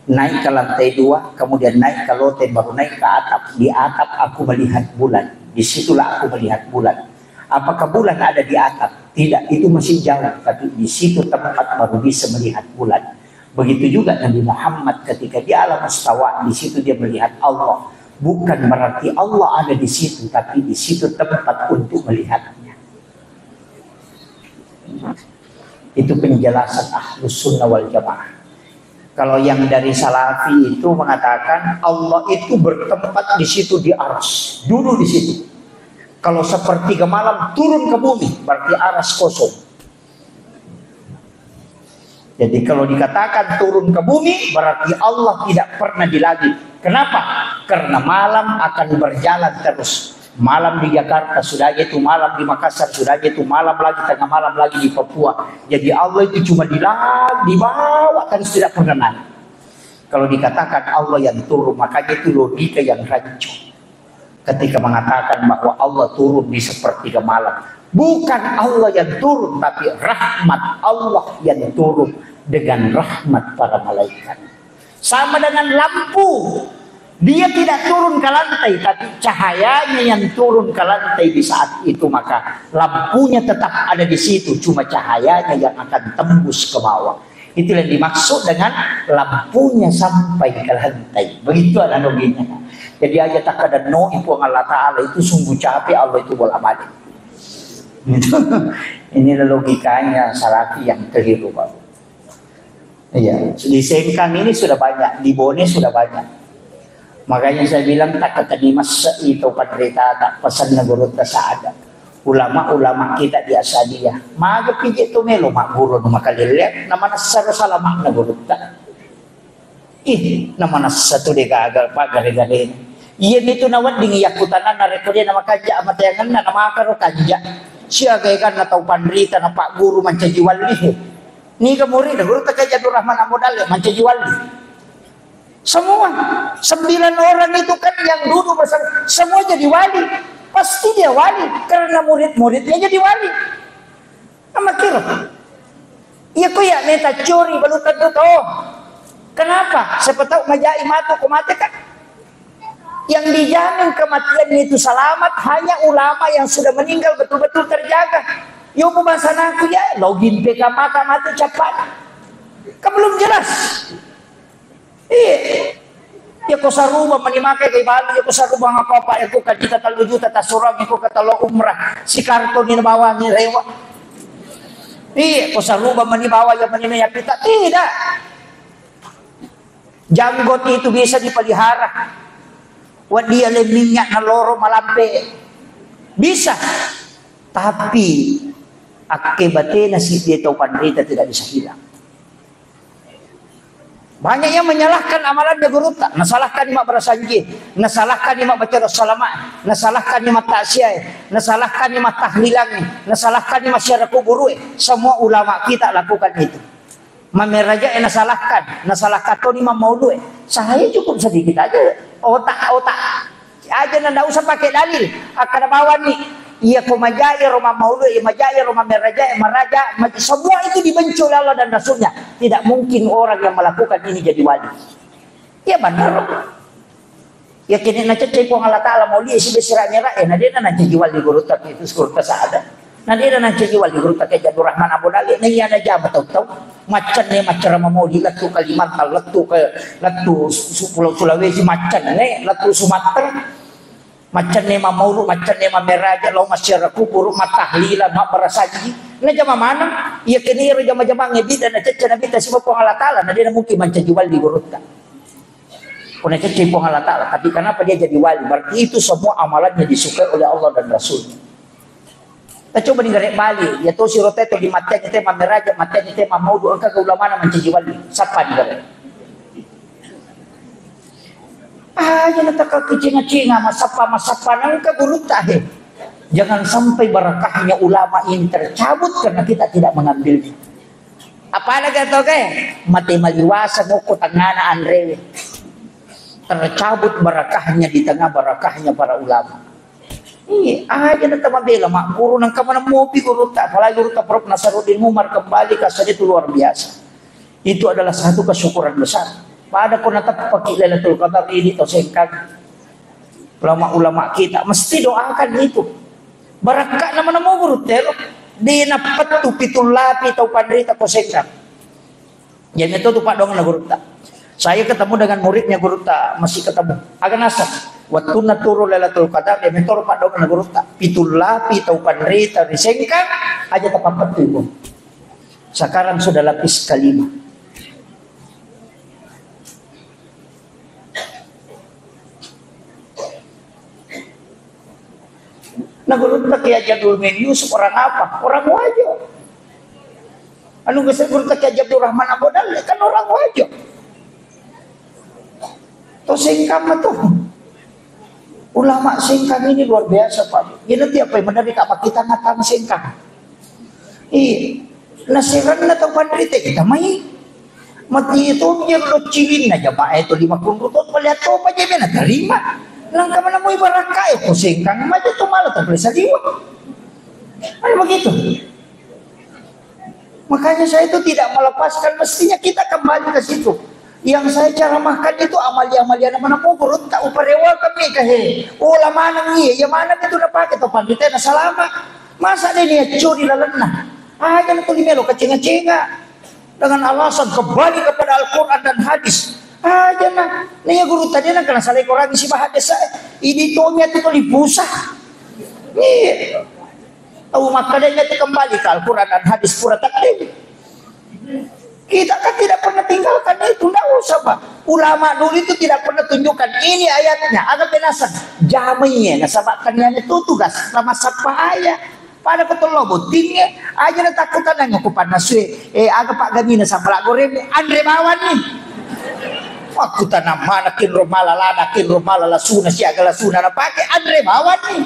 naik ke lantai 2, kemudian naik ke lote, baru naik ke atap. Di atap aku melihat bulan. Disitulah aku melihat bulan. Apakah bulan ada di atap? Tidak, itu masih jauh. Tapi di situ tempat baru bisa melihat bulan. Begitu juga Nabi Muhammad ketika di alam mustawa, di situ dia melihat Allah. Bukan berarti Allah ada di situ, tapi di situ tempat untuk melihatnya. Itu penjelasan Ahlus Sunnah wal Jamaah. Kalau yang dari Salafi itu mengatakan Allah itu bertempat di situ di arsy, duduk di situ. Kalau sepertiga malam turun ke bumi, berarti arsy kosong. Jadi kalau dikatakan turun ke bumi, berarti Allah tidak pernah di langit. Kenapa? Karena malam akan berjalan terus. Malam di Jakarta sudah itu, malam di Makassar sudah itu, malam lagi tengah malam lagi di Papua. Jadi Allah itu cuma di bawah terus tidak pernah naik. Kalau dikatakan Allah yang turun, makanya itu logika yang rancu. Ketika mengatakan bahwa Allah turun di sepertiga malam, bukan Allah yang turun, tapi rahmat Allah yang turun dengan rahmat para malaikat. Sama dengan lampu, dia tidak turun ke lantai, tapi cahayanya yang turun ke lantai di saat itu, maka lampunya tetap ada di situ, cuma cahayanya yang akan tembus ke bawah. Itu yang dimaksud dengan lampunya sampai ke lantai. Begitu analoginya. Jadi aja tak ada no ibu Allah Ta'ala itu sungguh capek, Allah itu bola balik. Inilah logikanya Salafi yang keliru Pak. Iya, di Sengkang ini sudah banyak, di Bone sudah banyak. Makanya saya bilang tak ketanimas itu padrita tak pesan negara ada. Ulama-ulama kita di Asadiyah, maga pijit tu melo mak guru nama kalian, nama nasar salah mak negara tak. Nama nasar tu deka agar pak gare-gare. Iya itu nawat dingi yakutanan na rekornya nama kajak amat yangan na nama akar kajak. Siaga kan na tau pandrita na pak guru mancajiwal ni. Ni ke murid, guru tak Jadur Rahman Amodal mancajiwal ni. Semua 9 orang itu kan yang duduk bersama, semua jadi wali. pasti dia wali karena murid-muridnya jadi wali. Amakiro. Iya ko ya neta curi balutan itu. Kenapa? Siapa tahu majai matu kumate kan? Yang dijamin kematian itu selamat hanya ulama yang sudah meninggal betul-betul terjaga. Yo pembahasan aku ya login PK mata mati cepat. Kan belum jelas. Iya. Ya ko saruba manimake kay Bali ya ko saruba nga papa ya ko kadita 3 juta ta surang ya ko katalo umrah si karton ni bawa ni rewa. Iya ko saruba manibawa ya manimaya kita tidak. Janggot itu bisa dipelihara. Wa dia le minyak na loro malampe. Bisa. Tapi akibatnya si dia tahu penderita tidak bisa hilang. Banyak yang menyalahkan amalan dia guru tak, nasalahkan lima berasanji, nasalahkan lima baca salamat, nasalahkan lima taksiyah, nasalahkan lima tahlilang, nasalahkan lima syiar kubur. Semua ulama kita lakukan itu. Mameraja nasalahkan tu lima maulu. Saya cukup sedikit aja, otak aja, nanda usah pakai dalil. Akan bawa nih. Iya kumajaya rumah maulu, iya majaya rumah meraja, meraja, semua itu dibenci oleh Allah dan Rasulnya. Tidak mungkin orang yang melakukan ini jadi wali. Ya benar. Ya kini nak cecek pun Allah Taala mau dia si besiranya ra, dia nak jadi wali guru tak itu guru tak ada. Dia nak jadi wali guru tak Jabir Rahman Abu Dali, ni ada jam tahu macan ni macam mau di latu Kalimantan, latu Pulau Sulawesi macan ni, latu Sumatera. Macam nema maulu, macam nema meraja, lau masyarakat kubur, matahlilan, mak berasaji. Ini jama mana? Ia kini jama-jama ngebit dan cecah nabi tak sebab Allah Taala. Nah dia mungkin macam jual di gurut tak. Pun cecah Allah Taala. Tapi kenapa dia jadi wali? Berarti itu semua amalannya disukai oleh Allah dan Rasul. Kita coba dengar Bali. Ya tu si rote tu di matanya tema meraja, matanya tema maulu. Engkau ke ulama mana macam jual di? Siapa dengar? Jangan tak kecinga-cinga masapa nangka guru tahe. Jangan sampai barakahnya ulama ini tercabut karena kita tidak mengambilnya. Apa lagi atau mati maliwasa moko tangana andre. Tercabut barakahnya di tengah barakahnya para ulama. Aja nak mabela mak guru nang kamana mopi guru tak apalagi guru tak Prof Nasaruddin Umar kembali kasar itu luar biasa. Itu adalah satu kesyukuran besar. Pada kau natap pakai Lailatul Qadar ini atau sengkang ulama-ulama kita mesti doakan itu. Barakat nama-nama guru terok di napat tu pitul lapi atau pandrita kau sengkang. Jadi itu tu pak dong na guru tak. Saya ketemu dengan muridnya guru tak masih ketemu. Agak nasab. Waktu naturu Lailatul Qadar dia mentor pak dong na guru tak. Pitul lapi atau pandrita di sengkang aja tapat tu ibu. Sekarang sudah lapis kelima. Nah guru tak kaya Jabir Yusuf orang apa? Orang wajib. Anu geus guru tak kaya Jabir Rahman Abu Dali kan orang wajib. To singkam tuh. Ulama singkam ini luar biasa Pak. Ini tiap apa benar ka kita ngatang singkam. Nasiran na to pandrite kita mai. Mati itu dia lo cilin aja Pak itu 50 rutut melihat to pa je na terima. Langkah mana mau ibarat pusing kang macam tu malah tak boleh sadiwa. Begitu. Makanya saya itu tidak melepaskan, mestinya kita kembali ke situ. Yang saya caramahkan itu amalia-amalia mana mau berut tak uparewa kami kahe. Ulama nang iya, yang mana itu na pakai to pandita na salama. Masa dia curi lalana. Jangan tu limelo kecenga-cenga dengan alasan kembali kepada Al-Qur'an dan hadis. Jangan. Nih guru tadi nak kena salah korang isi bahasa. Ini tuhnya tu lipusa. Nih. Tahu makanya itu kembali ke Al-Quran dan hadis pura taklim. Kita kan tidak pernah tinggalkan itu. Tidak usah Pak. Ulama dulu itu tidak pernah tunjukkan ini ayatnya. Agak penasan. Jamainya nasabakannya itu tugas sama sapa ayat. Pada betul lo butingnya aja na takutan na ngukupan na suwe aga pak gamina sa palagorem Andre Bawan ni waktu tanam mana kin rumala suna siya agala suna na pakai Andre Bawan ni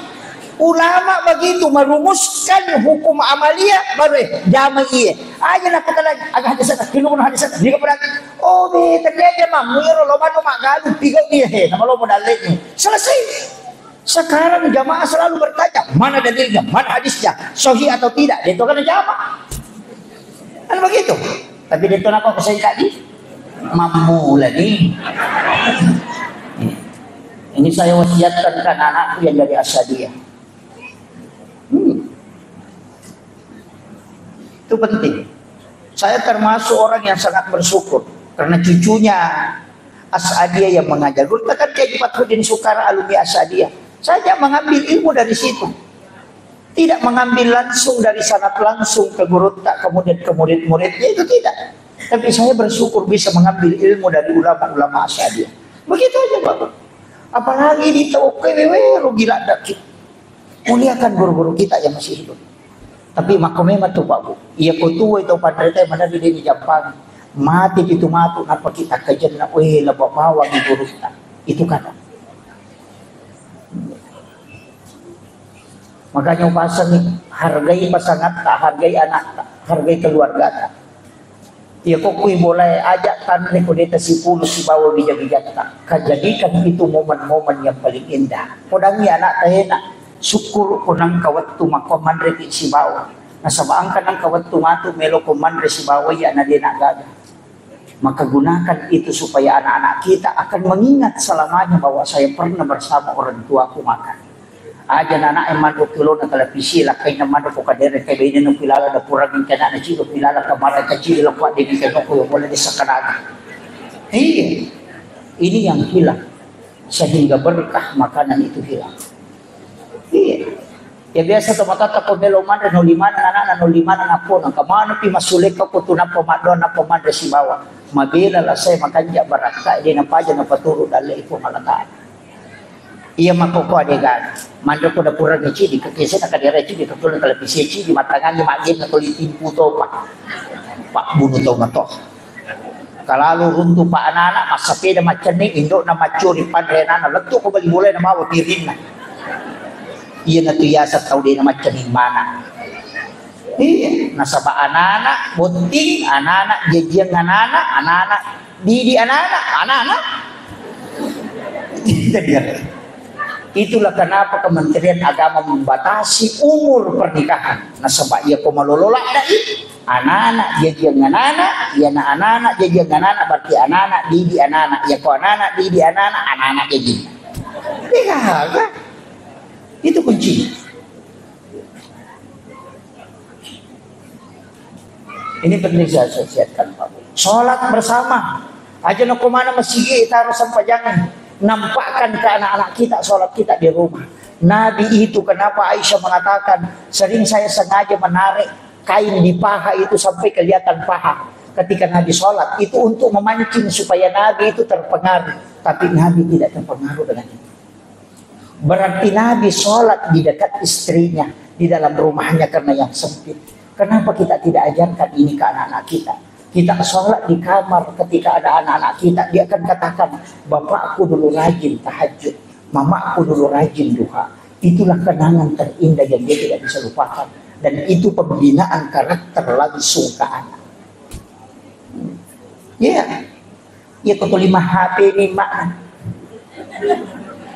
ulama begitu merumuskan hukum amalia baru jama iya aja na katalan aga hadisan kinumun hadisan di kepada oh be terjadi mam muyro lo manu magalu tiga iya he nama lo modal selesai Sekarang jamaah selalu bertanya, mana dalilnya, mana hadisnya, sahih atau tidak. Itu kan jamaah. Kan begitu. Tapi itu apa saya tadi? Mamula nih. Ini saya wasiatkan kan anakku yang dari Asadiyah. Itu penting. Saya termasuk orang yang sangat bersyukur karena cucunya Asadiyah yang mengajar. Dulu kan Kiai Fathuddin Sukara alumni Asadiyah. Saya mengambil ilmu dari situ. Tidak mengambil langsung dari sanad langsung ke guru tak kemudian ke murid-muridnya, itu tidak. Tapi saya bersyukur bisa mengambil ilmu dari ulama-ulama Asadiyah. Begitu aja Bapak. Apalagi di TOKWW lu gila dak. Muliakan guru-guru kita yang masih hidup. Tapi makomema tuh Pak Bu. Iya kutu itu pandrita mana di Jepang. Mati itu matu apa kita kajenna we lebok bawa di guru kita. Itu kata. Makanya pasang nih, hargai pasangan tak, hargai anak tak, hargai keluarga tak. Ya kok kui boleh ajak kan rekodeta si puluh si bawa bijak-bijak tak. Kajadikan itu momen-momen yang paling indah. Kodangi anak tahena, syukur kunang kawat tu makoman reki si bawa. Nasabaangkan ang kawat tu matu melo komandre si bawa ya na dena gaga. Maka gunakan itu supaya anak-anak kita akan mengingat selamanya bahwa saya pernah bersama orang tuaku makan. Aja anak eman ko kilo na televisi lah kay naman ko kadere kay binin ng pilala na purang ng kana na chilo pilala kamara ka chilo lang kwa di kano ko wala di sa kanaga. Ini yang hilang sehingga berkah makanan itu hilang. Ya biasa tumatata ko melo man no limana anak no limana ngapo nang kamano pi masulik ko tunap pamadon na pamandre si bawa. Mabila la say makanya baraka di na paja na paturo dali ito malataan. Iya makoko adegan mando ko da pura ni chidi kakese na kadera chidi katulong televisi chidi matangan ni magin na tulitin puto pak bunuh to na to kalalo runtu pa anana masapi na macani indo na macuri pandrena na letu ko bagi mulai na mawa pirin na iya na tuyasa tau di na macani mana iya nasaba anana bunting anana jejiang anana didi anana itulah kenapa Kementerian Agama membatasi umur pernikahan. Nah sebab ia komalolola dai anak-anak jadi anak-anak, ya anak-anak jadi anak-anak berarti anak-anak didi anak-anak, ya ko anak-anak didi anak-anak jadi. Lihat, itu kunci. Ini penting saya siapkan Pak. Sholat bersama. Aja no kemana masjid kita harus sampai jangan. Nampakkan ke anak-anak kita sholat kita di rumah. Nabi itu kenapa Aisyah mengatakan sering saya sengaja menarik kain di paha itu sampai kelihatan paha ketika Nabi sholat itu untuk memancing supaya Nabi itu terpengaruh, tapi Nabi tidak terpengaruh dengan itu. Berarti Nabi sholat di dekat istrinya di dalam rumahnya karena yang sempit. Kenapa kita tidak ajarkan ini ke anak-anak kita? Kita sholat di kamar ketika ada anak-anak kita, dia akan katakan, bapakku dulu rajin tahajud, mamaku dulu rajin duha. Itulah kenangan terindah yang dia tidak bisa lupakan. Dan itu pembinaan karakter langsung ke anak. Ya, ya kau lima HP ni makna.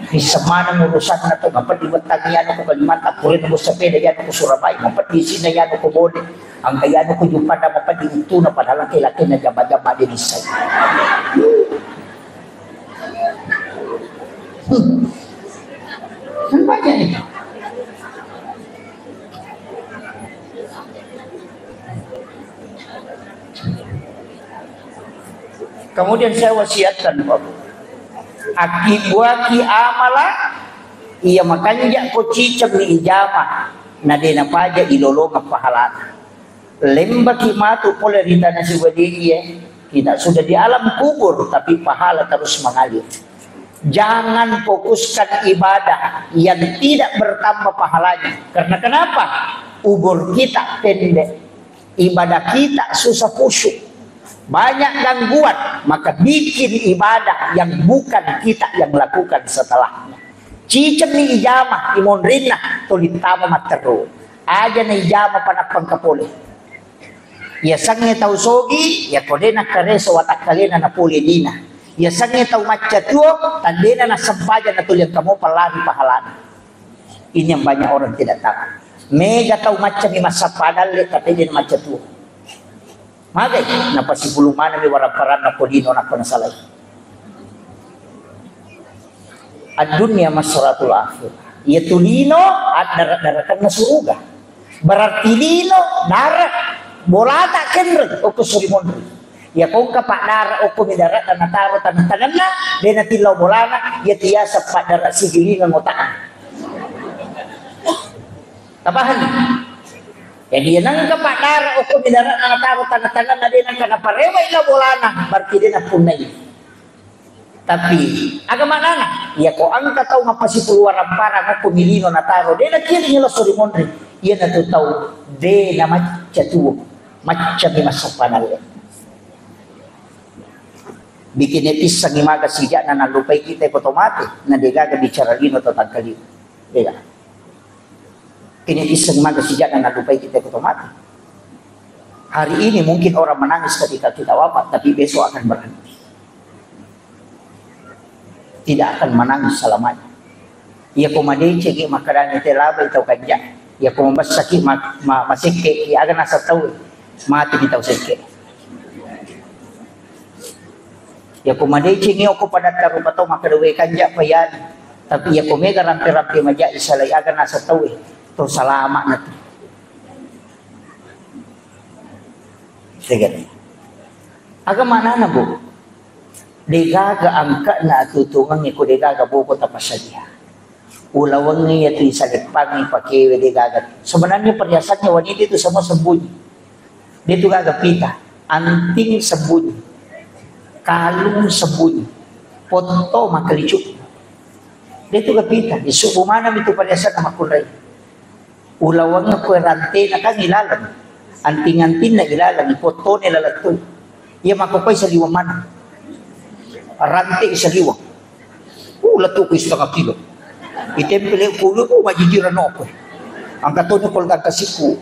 Di semana urusan na to ngapad iwatang yan ko Kalimantan kurin mo sa peda yan ko Surabaya ngapad di sina yan ko Bode ang kayano ko yung pada mapad ito na padala laki-laki na jaba-jaba din sa banyak ini. Kemudian saya wasiatkan Bapak akibuaki amala iya makanya ko cicak ni ijama na dina paja ilolo ka pahalana lemba kimatu polerita na si wadiye kita sudah di alam kubur tapi pahala terus mengalir. Jangan fokuskan ibadah yang tidak bertambah pahalanya. Karena kenapa? Umur kita pendek, ibadah kita susah khusyuk, banyak gangguan, maka bikin ibadah yang bukan kita yang lakukan setelahnya. Cicem ni ijamah imon rinna tulit tama materu aja ni ijamah panakpang kapuli ya sangnya tau sogi ya kodena kareso watak kalena na puli dina Ya sange tahu macam tu, tandena na sampajan na tulian kamu pelari pahalana. Ini yang banyak orang tidak tahu. Mega tahu macam ni masa padal le tapi dia macam tu. Magai na pasipulong mana mi waraparan na podino na panasalay. Ad-dunya masratul akhir. Ya tulino at darat-daratan na suruga. Berarti lino darat bolata kenre o kusurimon. Ya kung kapak darat o kumidarat na nataro tangan na de na tilaw bolana ya tiasa pa darat sigilingan otaan. Tabahan. Jadi nang kapak darat o kumidarat na nataro tangan na de nang kanaparewa ila bolana berarti de na punay. Tapi agama nana ya ko ang kataw mapasipul warampara na kumilino na taro de na kiri nila surimon rin iya na tutaw de na macatuo macam ni masapanal bikin etis sa gimaga siya na nalupay kita otomate na degaga bicara lino to tagkaliw dega kinetis sa gimaga siya na nalupay kita otomate hari ini mungkin orang menangis ketika kita wafat tapi besok akan berhenti tidak akan menangis selamanya. Ia kumadai cegi makanan itu laba itu kanja. Ia kumabas sakit masike ia akan asa tahu mati di tahu sakit. Ia kumadai cegi aku pada taruh patau makadwe kanja payan. Tapi ia kumega rampe maja isalai akan asa tahu tu selamat nanti. Segala. Agama mana bu? Degaga angka na tutungan ni ko degaga buko tapasadya. Ulawang niya ito isagit pangi pakiwe degaga. Sebenarnya perhiasannya wanita itu semua sembunyi. Dia itu gagapita. Anting sembunyi. Kalung sembunyi. Foto makalicuk. Dia itu gagapita. Isubo manam itu perhiasan na makulay. Ulawang ko rante na kang ilalang. Anting-anting na ilalang. Foto nila latoy. Iya makukay sa liwang manam. Rantai saliwang. Lato ko 1/2 kilo. Itempele ko ko majijiran ako. Ang kato ni kolga kasiku.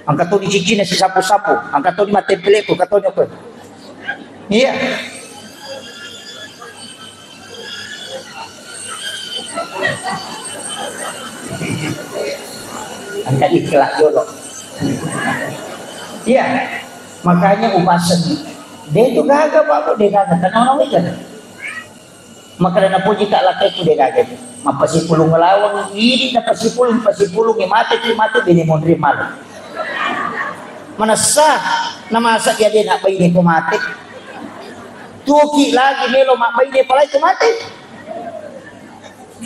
Ang kato ni chichina si sapo-sapo. Ang kato ni matempele ko kato ni ko. Iya. Ang ikhlas yolo. Iya. Makanya umasan dia itu gagal pak, dia gagal. Karena orang kan. Maka na po jika lakay ko dia gagal. Mapasipulong ngalawang ini na pasipulong yang mati binimondri malu. Manasa na masa dia din apa ini ko mati. Tuki lagi melo apa ini pala ko mati.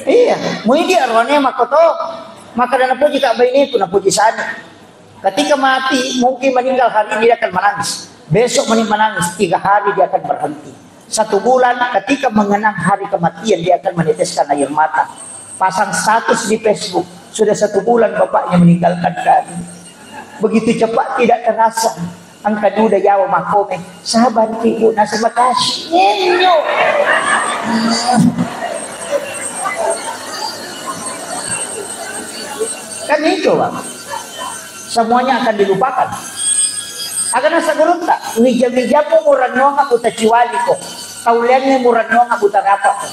Iya, mo hindi arwane makoto. Maka na po jika apa ini ko na po sana. Ketika mati mungkin meninggal hari dia akan menangis. Besok menangis 3 hari dia akan berhenti. 1 bulan ketika mengenang hari kematian dia akan meneteskan air mata. Pasang status di Facebook. Sudah 1 bulan bapaknya meninggalkan kami. Begitu cepat tidak terasa. Ang kaduda yawa makome. Sabar ibu nasa makasih. Nyenyo. Kan itu bang. Semuanya akan dilupakan. Akan nasa gurun tak, hijab-hijab mo murag nyo nga buta chiwali ko. Kaulian mo murag nyo nga buta rapat ko.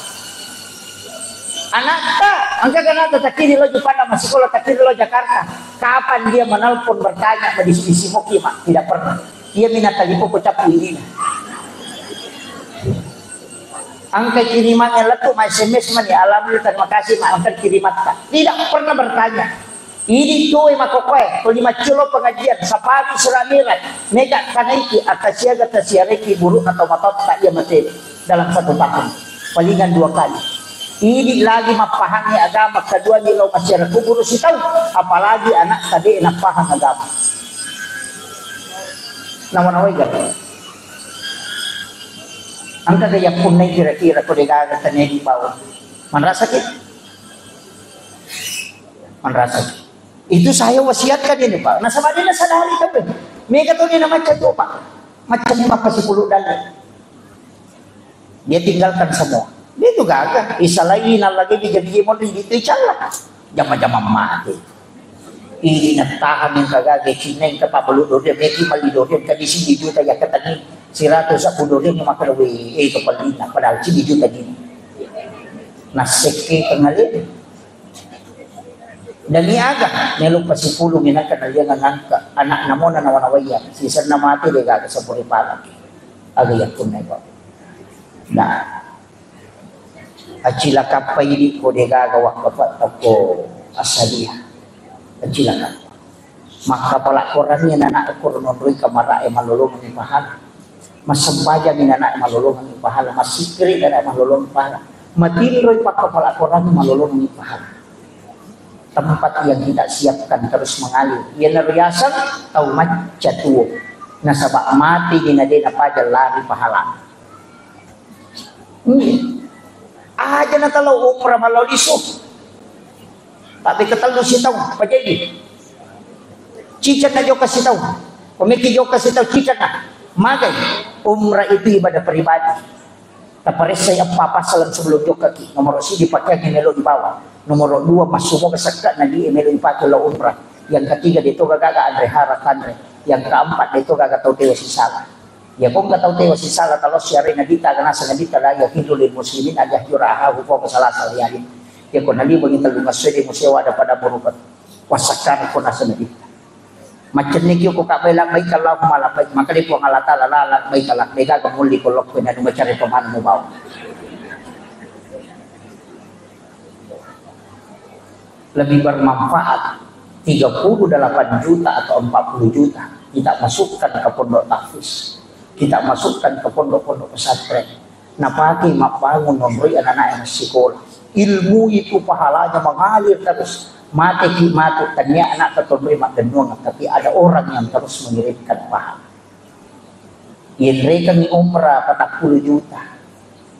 Anak ta, ang kaganata takiri lo Jepang masikola takiri lo Jakarta. Kapan dia menelpon bertanya berdiskusi mo kima? Tidak pernah. Dia minatalipo ko capu ini. Ang kirimatnya letu ma SMS man ya alhamdulillah terima kasih ma angkat kirimat ka. Tidak pernah bertanya. Ini tuh makokwe, kalau maculo pengajian, sapagi seramirat, mega kanaiki atasiaga tasiareki buruk atau matot tak ia mati dalam 1 tahun, palingan 2 kali. Ini lagi mapahami agama, kedua ni lo masyarakat guru si tahu, apalagi anak tadi enak paham agama. Nawan-naway gak? Ang kagaya punay kira-kira ko degaga tanay di bawah. Manrasa kita? Manrasa. Itu saya wasiatkan ini pak. Nasa mana na sadari kami. May katulad na macam itu pak. Macam ni mapasipulot dali. Dia tinggalkan semua. Dia itu gagah. Isa lagi na lagi bijabigi mo rin dito ichala. Jama-jama mati. Ini nagtahan yung kagagay. Sinay ka papaludor yan. May kimalidor yan. Kadisi di juta ya katangin. 100 sa pudorin yung makarawi ito palina padahal sige juta din naseke kangalin dali aga nilong pasipulong ina kanalian anak namo na nawanawaya sisar na mati de gaga sa puripala agayan kun na ba na acila kapay di ko de gagawa kapat ako asaliya acila kapay maka pelakoran ni anak kurunoi kamara malulungan ni pahala masampaja ni anak malulungan ni pahala masikri dan malulungan ni pahala matilroy pelakoran ni malulungan ni pahala tempat yang tidak siapkan terus mengalir yan nariasan tau macatuo nasabak mati ginadina paja lari pahala aja na talaw umrah malaw liso tapi ketalo si tau pajadi cicat na jok kasih tahu, pemikir jok kasih tahu cicat na, magay umrah itu ibadah pribadi. Tapares saya apa salam sebelum jok kaki. Nomor si dipakai melo di bawah. Nomor 2 masuk ke sekat nadi melo dipakai lo umrah. Yang ketiga itu gak andre harat andre. Yang keempat itu gak tahu tewa si salah. Ya kung gak tahu tewa si salah kalau siarin nabita karena sanabita lah ya hindulil muslimin aja juraha hukum salah saliyalin. Ya kung nali mengintal bunga swede musyawa ada pada berubat wasakar kung nasa nabita. Macam ni kyo ko kapelang may kalaw kumalapay maka di po ang alata lalak may kalak may gagamuli ko lok na dumacari pamano mo baw lebih bermanfaat 38 juta atau 40 juta kita masukkan ke pondok tahfiz kita masukkan ke pondok-pondok pesantren napaki mabangun memberi anak-anak yang sekolah ilmu itu pahalanya mengalir terus mati tanya anak tertolong magenung tapi ada orang yang terus mengirimkan pahala yang mereka ni umrah 40 juta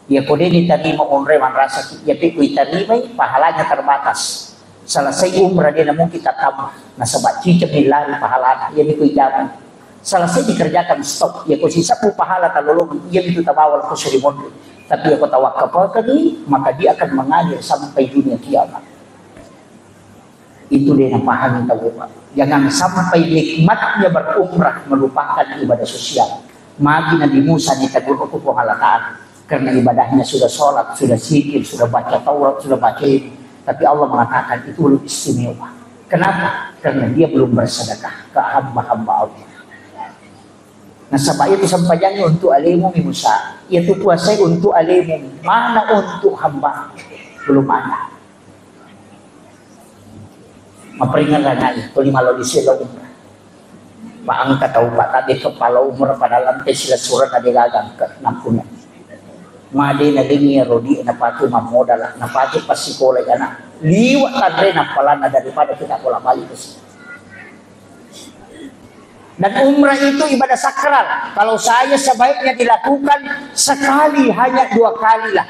ya kode diterima umrah man rasa ya piku diterima pahalanya terbatas selesai umrah dia namun kita tambah nasabak cicip nilari pahalanya ya piku jaman selesai dikerjakan stop ya kau sisa pu pahala talolong ya itu tabawal ko seremoni tapi aku tawakal kali maka dia akan mengalir sampai dunia kiamat. Itu dia yang pahami tahu Pak. Jangan sampai nikmatnya berumrah melupakan ibadah sosial. Magi Nabi Musa ditegur untuk penghalataan karena ibadahnya sudah sholat, sudah zikir, sudah baca Taurat, sudah baca ini. Tapi Allah mengatakan itu belum istimewa. Kenapa? Karena dia belum bersedekah ke hamba-hamba Allah. Nah sebab itu sampainya untuk alimu Musa. Itu puasa untuk alimu. Mana untuk hamba? Belum ada. Maperingan lagi, tuli malo di sila umrah. Paang kataw pa tadi kepala umrah pada lantai sila surat ada gagang ke nampunya. Made na lingi rodi na pati mamodal na pati pasikola anak. Liwat tadre na palana daripada kita bola balik ke sini. Dan umrah itu ibadah sakral. Kalau saya sebaiknya dilakukan sekali, hanya 2 kali lah.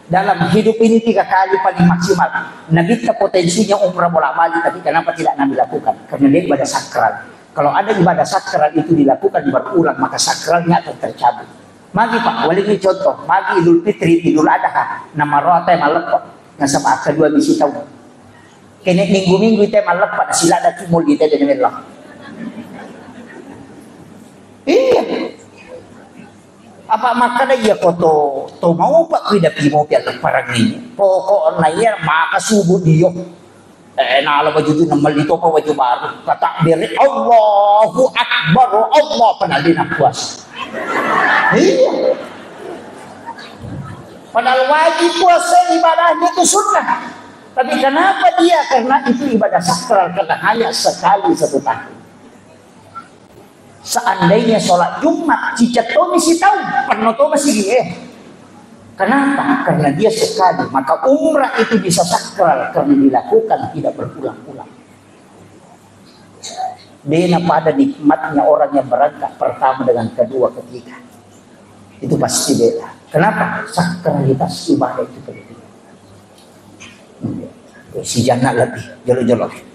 Dalam hidup ini 3 kali paling maksimal. Nabi potensinya umrah bolak-balik, tapi kenapa tidak Nabi lakukan? Karena dia ibadah sakral. Kalau ada ibadah sakral itu dilakukan berulang, maka sakralnya akan tercabut. Magi Pak, wali ini contoh. Magi Idul Fitri, Idul Adha, nama rote malekot. Yang sama kedua misi tahu. Kini minggu-minggu itu malekot, sila ada cumul kita dengan Allah. Iya. Apa makanya ya koto to mau pak kuida pimo piala parang ini pokok na iya makasubo diyo nala baju itu namal dito pa baju baru kata beri Allahu Akbar Allah panalin ang puasa iya padahal wajib puasa ibadahnya itu sunnah tapi kenapa dia karena itu ibadah sakral karena hanya sekali 1 tahun. Seandainya sholat Jumat cicat to misi tahu pernah to masih dia. Kenapa? Karena dia sekali. Maka umrah itu bisa sakral karena dilakukan tidak berulang-ulang. Dia pada nikmatnya orang yang berangkat pertama dengan kedua ketiga. Itu pasti beda. Kenapa? Sakralitas ibadah itu penting. Si jannah lebih jolo-jolo.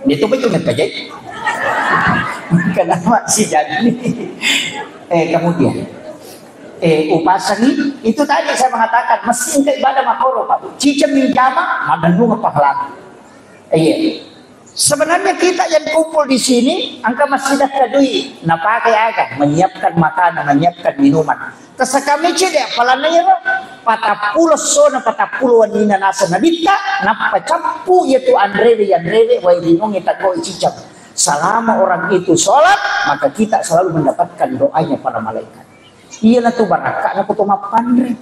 Itu betul nggak kenapa si jadi kemudian upasani itu tadi saya mengatakan mesin ke ibadah makoro Pak cicem jama maganung pahala iya Sebenarnya kita yang kumpul di sini, angka masih dah kadui, napakai agak menyiapkan makanan, menyiapkan minuman. Tasa kami cedek, palanero, patapulo sona patapulo wanina nasa nabita, napacapu yaitu Andre, wairinong itago icicap. Selama orang itu sholat, maka kita selalu mendapatkan doanya para malaikat. Iya na tu baraka na kutumapan rin.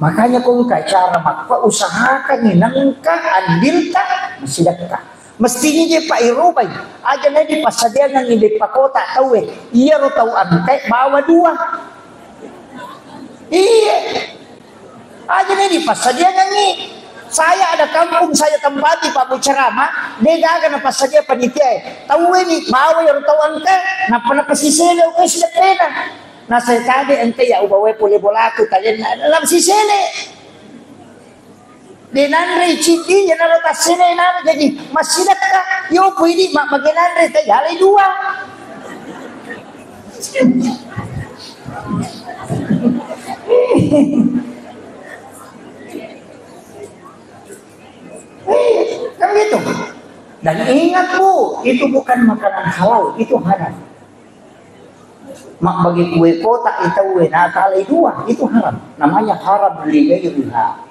Makanya kung cara maka usahakan nangka andilta masidakka. Mestinya dia Pak Irubay aja na di pasadian ng hindi pa kota tahu iya ro tahu angkay bawa dua. Iya. Aja na di pasadian ng saya ada kampung saya tempati Pak Bucarama, dia gagal na pasadia panitia. Tahu ini bawa ro tahu angkay na panapasisele o kasi na pena. Nasa tadi angkay ya ubawe puli bolako talen alam sisele. Denanre citi yana rata sene na jadi masih ka yo pwede magenanre tayo halay dua. Kan gitu. Dan ingat Bu, itu bukan makanan halal, itu haram. Mak bagi kue kota itu na halay dua, itu haram. Namanya haram li ghairiha.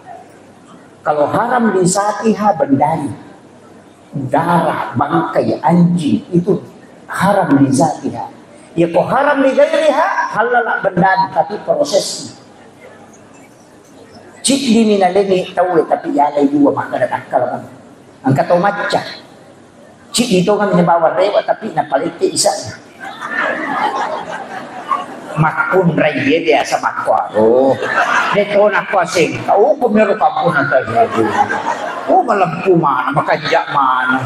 Kalau haram di satiha bendani, darah, bangkai, anjing itu haram di satiha. Ya kok haram di gairiha, halal bendani tapi prosesnya. Cik di minaleni tahu tapi yalay dua maka ada akal kan. Angkat macca. Cik itu kan bawa rewa tapi napaliti isanya. Makun ray dia sa makwa. Oh, dito na ko sing. Oh, kumero kampo na tayo. Oh, malampu man, makajak man.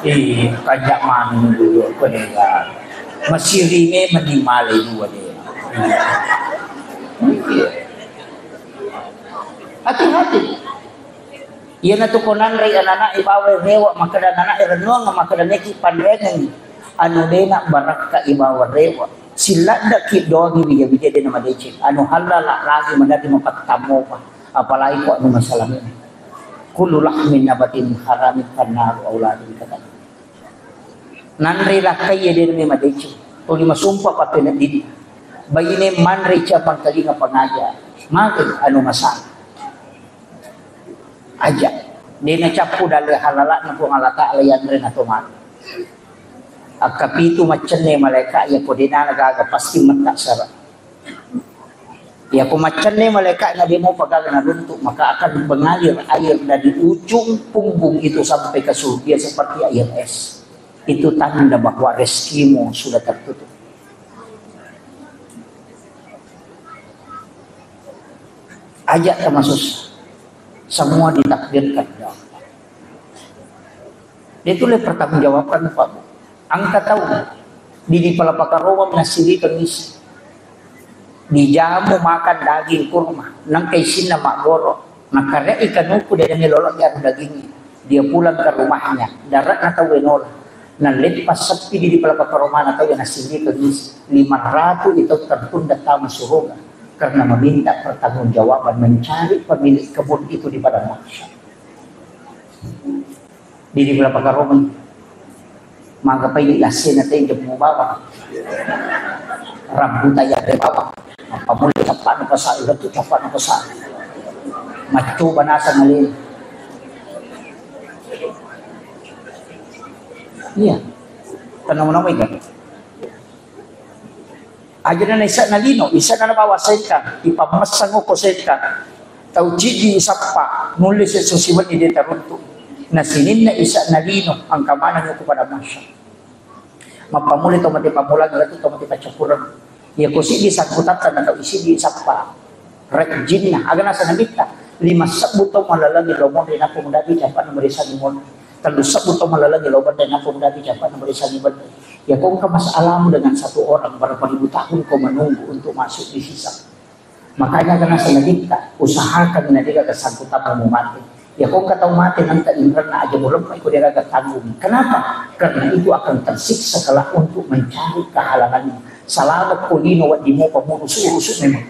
Makajak man dulu ko nila. Masirime manimali dua dia. Hati-hati. Iya na to konan ray anana ibawa rewa makadana irenong makadane ki panrengan. Ano dena baraka ibawa rewa. Sila dak doang bigay din naman din ano halala lagi mandati mapagtamo pa apalagi ko ano masalah ini kullu lahmin nabatin haramin kanar auladin kata nanri lakay din ni madici o di masumpa pa pinadidi bayine manri cha pangkalinga pangaja makin ano masalah aja di na capu dali halala na pungalata alayan rin na tuman akapitu macam ni malaikat ya kodina nagaga pasti mata sara. Ya kung macam ni malaikat na di mo pagkaga naruntuk maka akan mengalir air dari ujung punggung itu sampai ke surga seperti air es. Itu tanda bahwa rezekimu sudah tertutup. Ajak termasuk semua ditakdirkan. Itulah pertanggungjawaban Pak Bu. Angka tahu di palapakarawam na sili kanis dijamu makan daging kurma nang kaisin na magoro nakare ikanuko dari nilolok yang dagingnya dia pulang ke rumahnya darat na tahu enol nan lepas sepi di palapakarawam na tahu na sili kanis 500 itu tertunda tama surga karena meminta pertanggungjawaban mencari pemilik kebun itu di padang mahsyar di palapakarawam maka pa ini yasin natin yung bumababa rambuta yan ay baba pamuli tapan na pasa ilan to tapan na pasa macho banasa ngalin iya tanong mo na may gano'n aja na isa na lino isa na nabawasan ka ipamasang ko ka tau jiji isa pa nulis sa susiwan ni deta runto na sinin na isa na lino ang kamanan nyo kepada masyarakat mapamuli to mati pamulang lagi to mati pacapuran ya kusi di sakutatan atau isi di sapa rejinna agana sa nabita 5 sabuto malalagi lomon din ako mudadi dapat nomor isa limon 3 sabuto malalagi lomon din ako mudadi dapat nomor isa limon ya kung ka masalamu dengan satu orang berapa ribu tahun kau menunggu untuk masuk di sisa makanya karena sa nabita usahakan na diga kasangkutan mo mati ya kung kataw mati ng kaimran na aja mo lumpay ko dia tanggung. Kenapa? Karena itu akan tersiksa kala untuk mencari kehalangannya. Salamat ko lino wat di mo pamurus-urus memang.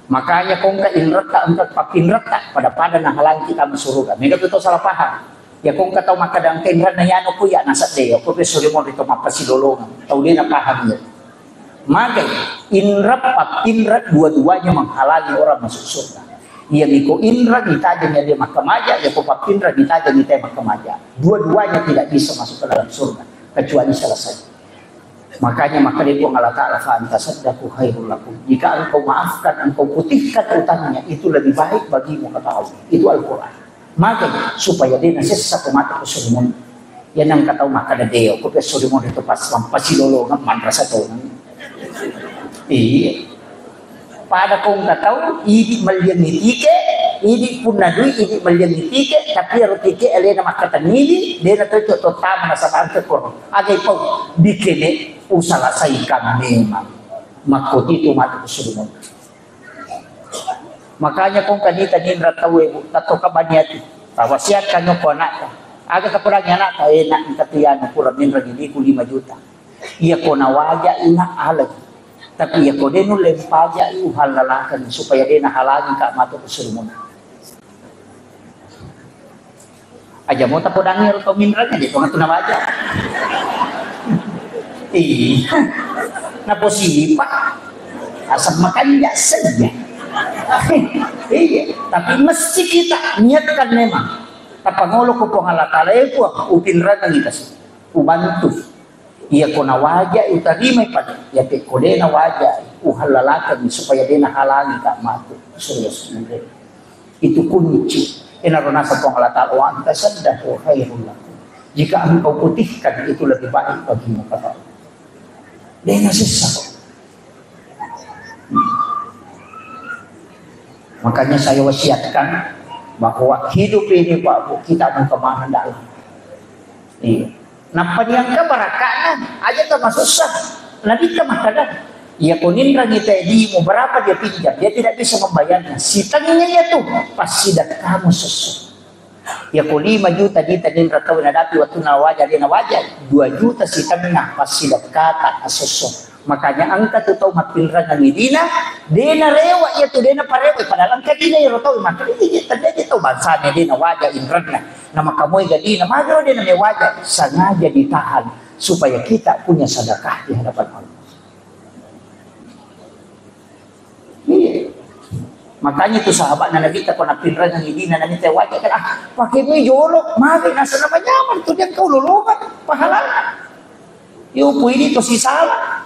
Makanya kung ka inrata angkat papinrata pada na halang kita masuruga. Mega itu salah paham. Ya kung ka tau makadang kainrat na yan ko ya nasa deo ko pesuri mo dito mapasilolongan. Tau dia na paham ya. Maka inrat papinrat dua-duanya menghalangi orang masuk surga. Ia miko inrat ditajanya dia makamaja, ya ko papinrat ditajanya dia makamaja. Dua-duanya tidak bisa masuk ke dalam surga kecuali salah satu. Makanya maka dia Allah Ta'ala fa'antasaddaku khairul lakum. Jika engkau maafkan, engkau putihkan utangnya, itu lebih baik bagimu, kata Allah. Itu Al-Quran. Makanya supaya dia nasisa kumata ko sulimon. Yan ang kataw makadadeo ko pe sulimon itu pas pasilolongan madrasa to. Iya. Pada kong kataw idi malyanitike, idi punadui idi malyanitike, tapi rotike elena makatanili, dia na to tama na sa kanta ko. Agay po bikene usalasaikan memang makoti itu mati kesulitan. Makanya kung kanita nindra tawe tato kabanyati tawasiat kanyo ko anak aga kapurang anak tayo na katiyan kurang nindra gini ko 5 juta iya ko nawaja ina alag tapi iya ko denu lempaja uhal lalakan supaya dia nahalangin ka mato kesulitan aja mo tapo dangir to mindra nya di ko ngato nawaja. Iya, na positif asal makan ya saja. Iya, tapi mesti kita niatkan memang. Tapangolo ko po Allah Ta'ala ko upinran ng itas. Ubantu. Iya ko na wajah utarima pa. Ya te ko de na wajah uhalalakan supaya dia nahalangi ka mato. Serius. Itu kunci. Inarunasa po Allah Ta'ala wa anta saddahu khairul lakum. Jika engkau putihkan itu lebih baik bagimu, kata Allah. Dia nasisa. Makanya saya wasiatkan bahwa hidup ini Pak Bu kita mau kemana dalam. Iya. Napa yang keberakanan aja termasuk susah. Nabi kemakanan. Ya kunin lagi tadi mau berapa dia pinjam dia tidak bisa membayarnya. Sitangnya tuh pas sidak kamu sesuatu. Ya ko 5 juta di tanin rataw na dati waktu nawaja dia nawaja 2 juta si tanina pas sila kata asoso. Makanya ang katutaw mapilra ng idina dia na rewa ya to dia na parewa padahal ang kadina yung rataw makanya tanda dito bansa niya dia nawaja inrad na makamoy gadina magro dia na nawaja sengaja ditahan supaya kita punya sedekah di hadapan Allah. Iya. Makanya itu sahabat na Nabi ko napinran ng hindi na namin tayo wajah kan pakai mo jorok mari nasa naman yaman to diyan kau lulukan pahalala yung pwede to si salah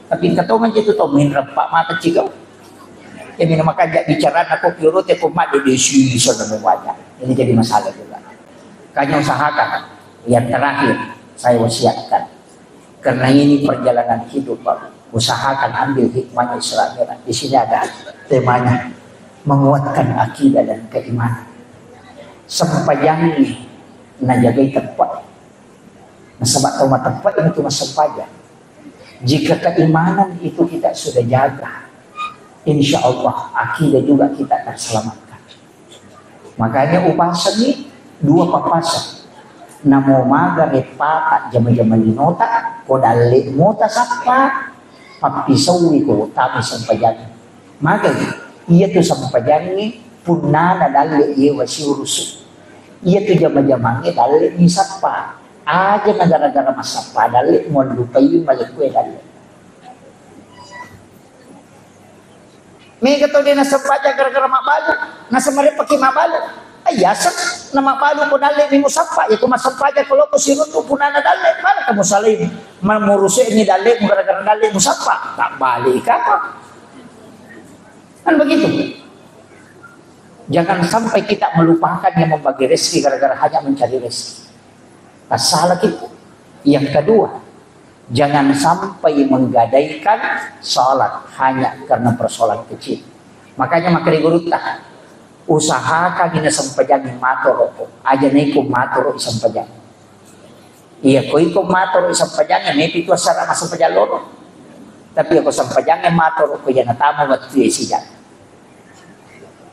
tapi katongan dito to minrap pa mata cigaw kami na makajak bicara na ko piurot ko mat di isu na may wajah ini jadi masalah juga kanya usahakan yang terakhir saya wasiatkan karena ini perjalanan hidup Pak. Usahakan ambil hikmahnya Islam. Di sini ada temanya menguatkan akidah dan keimanan. Sempajangi najagai tempat. Nasabak toma tempat ini cuma sempajan. Jika keimanan itu kita sudah jaga, insya Allah akidah juga kita akan selamatkan. Makanya upasan ini 2 papasan. Namo maga repata jama-jama linota kodale mota sapa papisawi ko utami sampajan. Maka iya tu sampajan ni punana dalle iya wasiurusu. Iya tu jama-jamangi dalle ni sapa. Aja na gara-gara masapa dalle mo lupayi malikwe dalle. May kataw din nasa paja gara-gara mabalu. Nasa mari paki mabalu. Ay yasak na mabalu ko dalle ni musapa. Ito masapaja kalau ko sinuto punana dalle. Mana kamu salim? Memurusnya ini dalil gara-gara dalil musaffa tak balik apa kan begitu. Jangan sampai kita melupakan yang membagi rezeki gara-gara hanya mencari rezeki. Salah kita. Yang kedua, jangan sampai menggadaikan sholat hanya karena persoalan kecil. Makanya makanya guru tak usahakan ini sampajang matoro aja naikum matoro sampajang. Iya, ko iko mator isang pajangnya, may pito asara masang pajaloro. Tapi ako isang pajangnya mator ko yan natama at siya.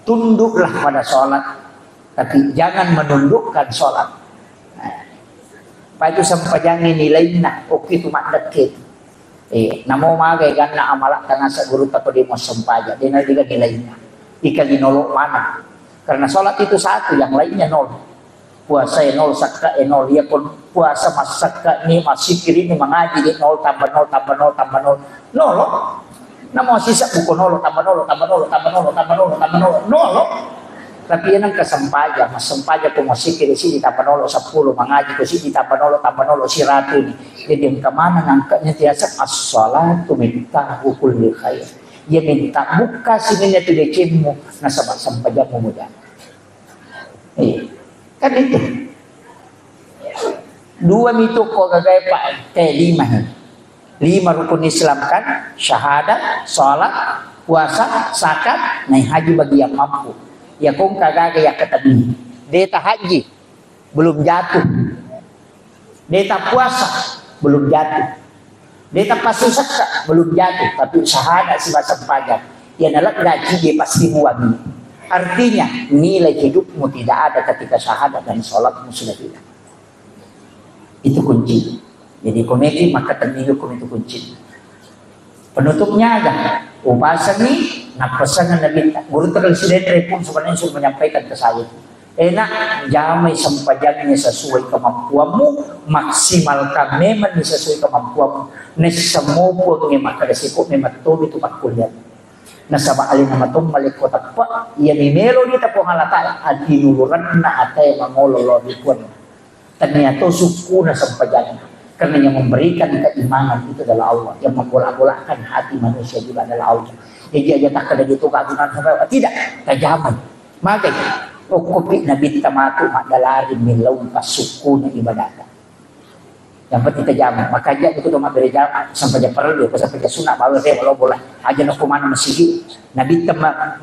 Tunduklah pada sholat, tapi jangan menundukkan sholat. Nah, pa itu isang pajangnya nilay na, okay tumadakit. Namo magay gana amalak tanga sa guru tapo di mo sampaja. Di na diga nilainya. Ika ginolo mana? Karena sholat itu satu, yang lainnya nol. Puasa nol, sakka nol. Dia pun puasa mas sakka ni masih kiri ni mengaji di nol tambah nol tambah nol tambah nol. Nol. Namo sisa buku nol tambah nol tambah nol tambah nol tambah nol tambah nol nol. Tapi yan ang kasampaja, mas sampaja po masih kiri si tambah nol 10 mengaji ko si tambah nol 100 ni. Jadi ang kamana ngangkatnya tiasa as-salatu mintahu kulli khair. Dia minta buka sininya tu decenmu nasabak sampajamu muda. Kan itu. Dua mito ko gagay pa lima. 5 rukun Islam kan, syahadat, salat, puasa, zakat, naik haji bagi yang mampu. Ya kung kagagay katabi. Deta haji belum jatuh. Deta puasa belum jatuh. Deta pasti zakat belum jatuh, tapi syahadat si masa pajak. Ya nalak gaji dia pasti muami. Artinya nilai hidupmu tidak ada ketika syahadat dan sholatmu sudah tidak. Itu kunci. Jadi komedi maka terhidup itu kunci. Penutupnya ada upasan nih, nak pesanan Nabi guru terkali pun sebenarnya sudah menyampaikan ke saya. Enak jamai sampajangnya sesuai kemampuanmu, maksimalkan memang sesuai kemampuanmu. Nesemua pun maka resiko memang itu pak kuliah. Nasaba alin nama tom malikot apa? Ia mimelo di tapong halata adinuluran na atay mangololo di pun. Ternyata suku na sampajangnya. Karena yang memberikan keimanan itu adalah Allah, yang membolak-bolakkan hati manusia juga adalah Allah. Jadi aja tak ada gitu keagungan sampai tidak tajaman. Maka kopi nabi tamatu madalari milau pasuku na ibadah. Yang penting tajaman. Makanya itu cuma beri jaman sampai dia perlu sampai dia sunat bawa dia walau bola. Aja nak mana masih nabi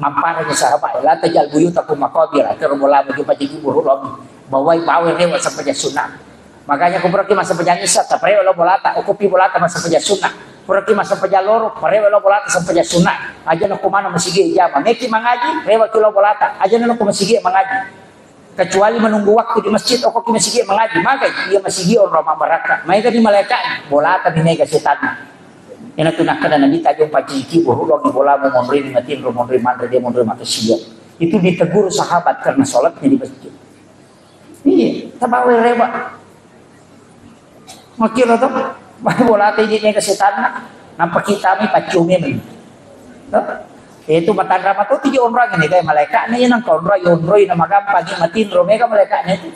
mamparnya sahabat. La tajal buyutakum maqabir. Terus bola bagi pagi buruk lagi. Bawa dia sampai dia sunat. Makanya aku pergi masa penjani sat, pare lo bolata, aku pi bolata masa penjani sunnah. Pergi masa penjani loro, pare lo bolata sampai penjani sunnah. Aja nak mana masih jama, meki mengaji, rewa kilo bolata, aja nak masih mengaji. Kecuali menunggu waktu di masjid, aku masih mengaji, maka dia masih orang ramah baraka. Mereka di malaikat, bolata di nega setan. Ina tu nak kada nabi tajung paciki, bohong di bola mau monrin ngatin, monrin mandre dia monrin mata sia. Itu ditegur sahabat karena sholatnya di masjid. Iya, tabawe rewa. Makira to, bola tadi ni kesetan nampak kita ni pacumi men. Itu matan rama tu 3 orang ini kayak malaikat ni yang kau orang nama pagi matin romega malaikatnya itu.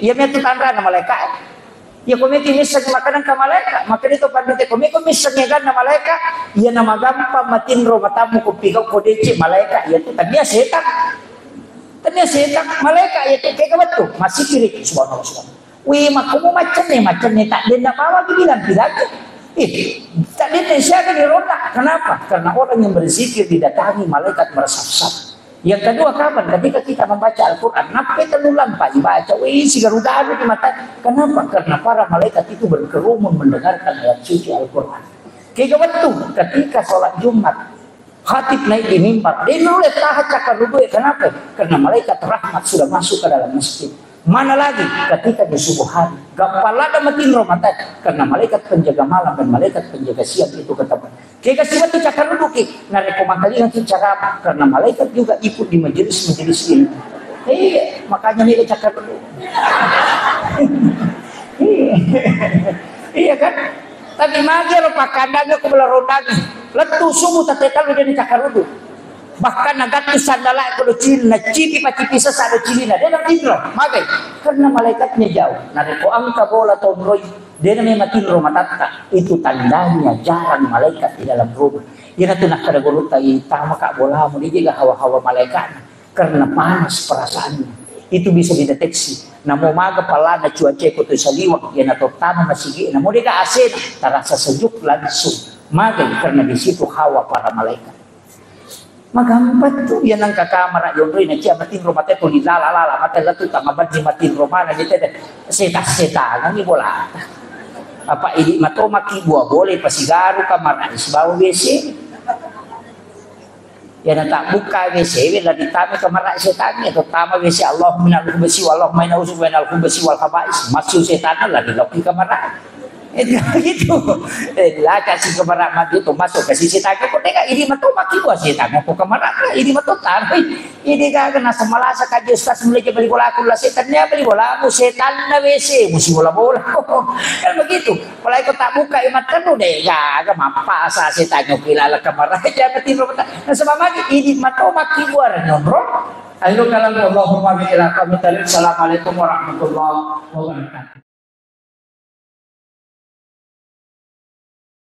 Iya metu tandra nama malaikat. Ya kami misal makanan ke malaikat, maka itu pandai kami misal kan nama malaikat. Iya nama gampa matin romatamu ko pigau ko deci malaikat. Ya tu tadinya setan. Tadinya setan malaikat ya tu kayak betul masih kiri subhanallah. Wih, makamu macam ni tak dia nak bawa bilang tak dia siapa di roda. Kenapa? Karena orang yang berzikir didatangi malaikat meresap-sap. Yang kedua kapan? Ketika kita membaca Al-Quran, nape telulang pak dibaca, wih si garuda di mata. Kenapa? Karena para malaikat itu berkerumun mendengarkan ayat suci Al-Quran. Kayak betul. Ketika sholat Jumat, khatib naik di mimbar, dia nulis tahat cakar duduk. Kenapa? Karena malaikat rahmat sudah masuk ke dalam masjid. Mana lagi ketika di subuh hari gapalada matin romatan karena malaikat penjaga malam dan malaikat penjaga siang itu ketemu. Kaya siapa tu cakar duduk nareko makalian tu cara karena malaikat juga ikut di majelis ini. Makanya dia cakar duduk. Iya kan? Tapi magi lo pakandanya ke belah rodanya. Letu subuh tatetal dia cakar duduk. Bahkan nagat sandala kalau cina cipi pacipi sesado cilina dia nak tidur magai karena malaikatnya jauh nareko angka bola tonroi dia namanya mati rumah tata itu tandanya jarang malaikat di dalam rumah dia tu nak kada guru tai tama kak bola mu dia juga hawa-hawa malaikat karena panas perasaannya itu bisa dideteksi namo maga palana cuaca ko tu saliwak dia nato tama masigi namo dia ka asin terasa sejuk langsung magai karena di situ hawa para malaikat. Magampat tu yan ang kakamara yon rin na siya matin romate to ni lalala mate latu tamabat di matin romana ni tede seta ni bola apa ini mato makibua boleh pasigaro kamara isbaw besi yan tak buka besi wala ditami kamara setan atau tama besi Allah minal kubasi wallah maina usub minal kubasi wal khabais masuk setan lagi loki kamara Gitu. Lah kasih kemarahan gitu masuk ke sisi tangan ko teka ini mato makiwa si tangan ko kemarahan ini mato taroy ini ka kena semalasa ka Justas mulai ke balik bola aku lah setannya balik bola aku setan na WC musi bola kan begitu kalau ikut tak buka imat kan udah ya agak mampasa setannya kilala kemarahan jangan tidur nah sama ini mato makiwa nyonro ayo kalau Allahumma bi'ila kami assalamualaikum warahmatullahi wabarakatuh.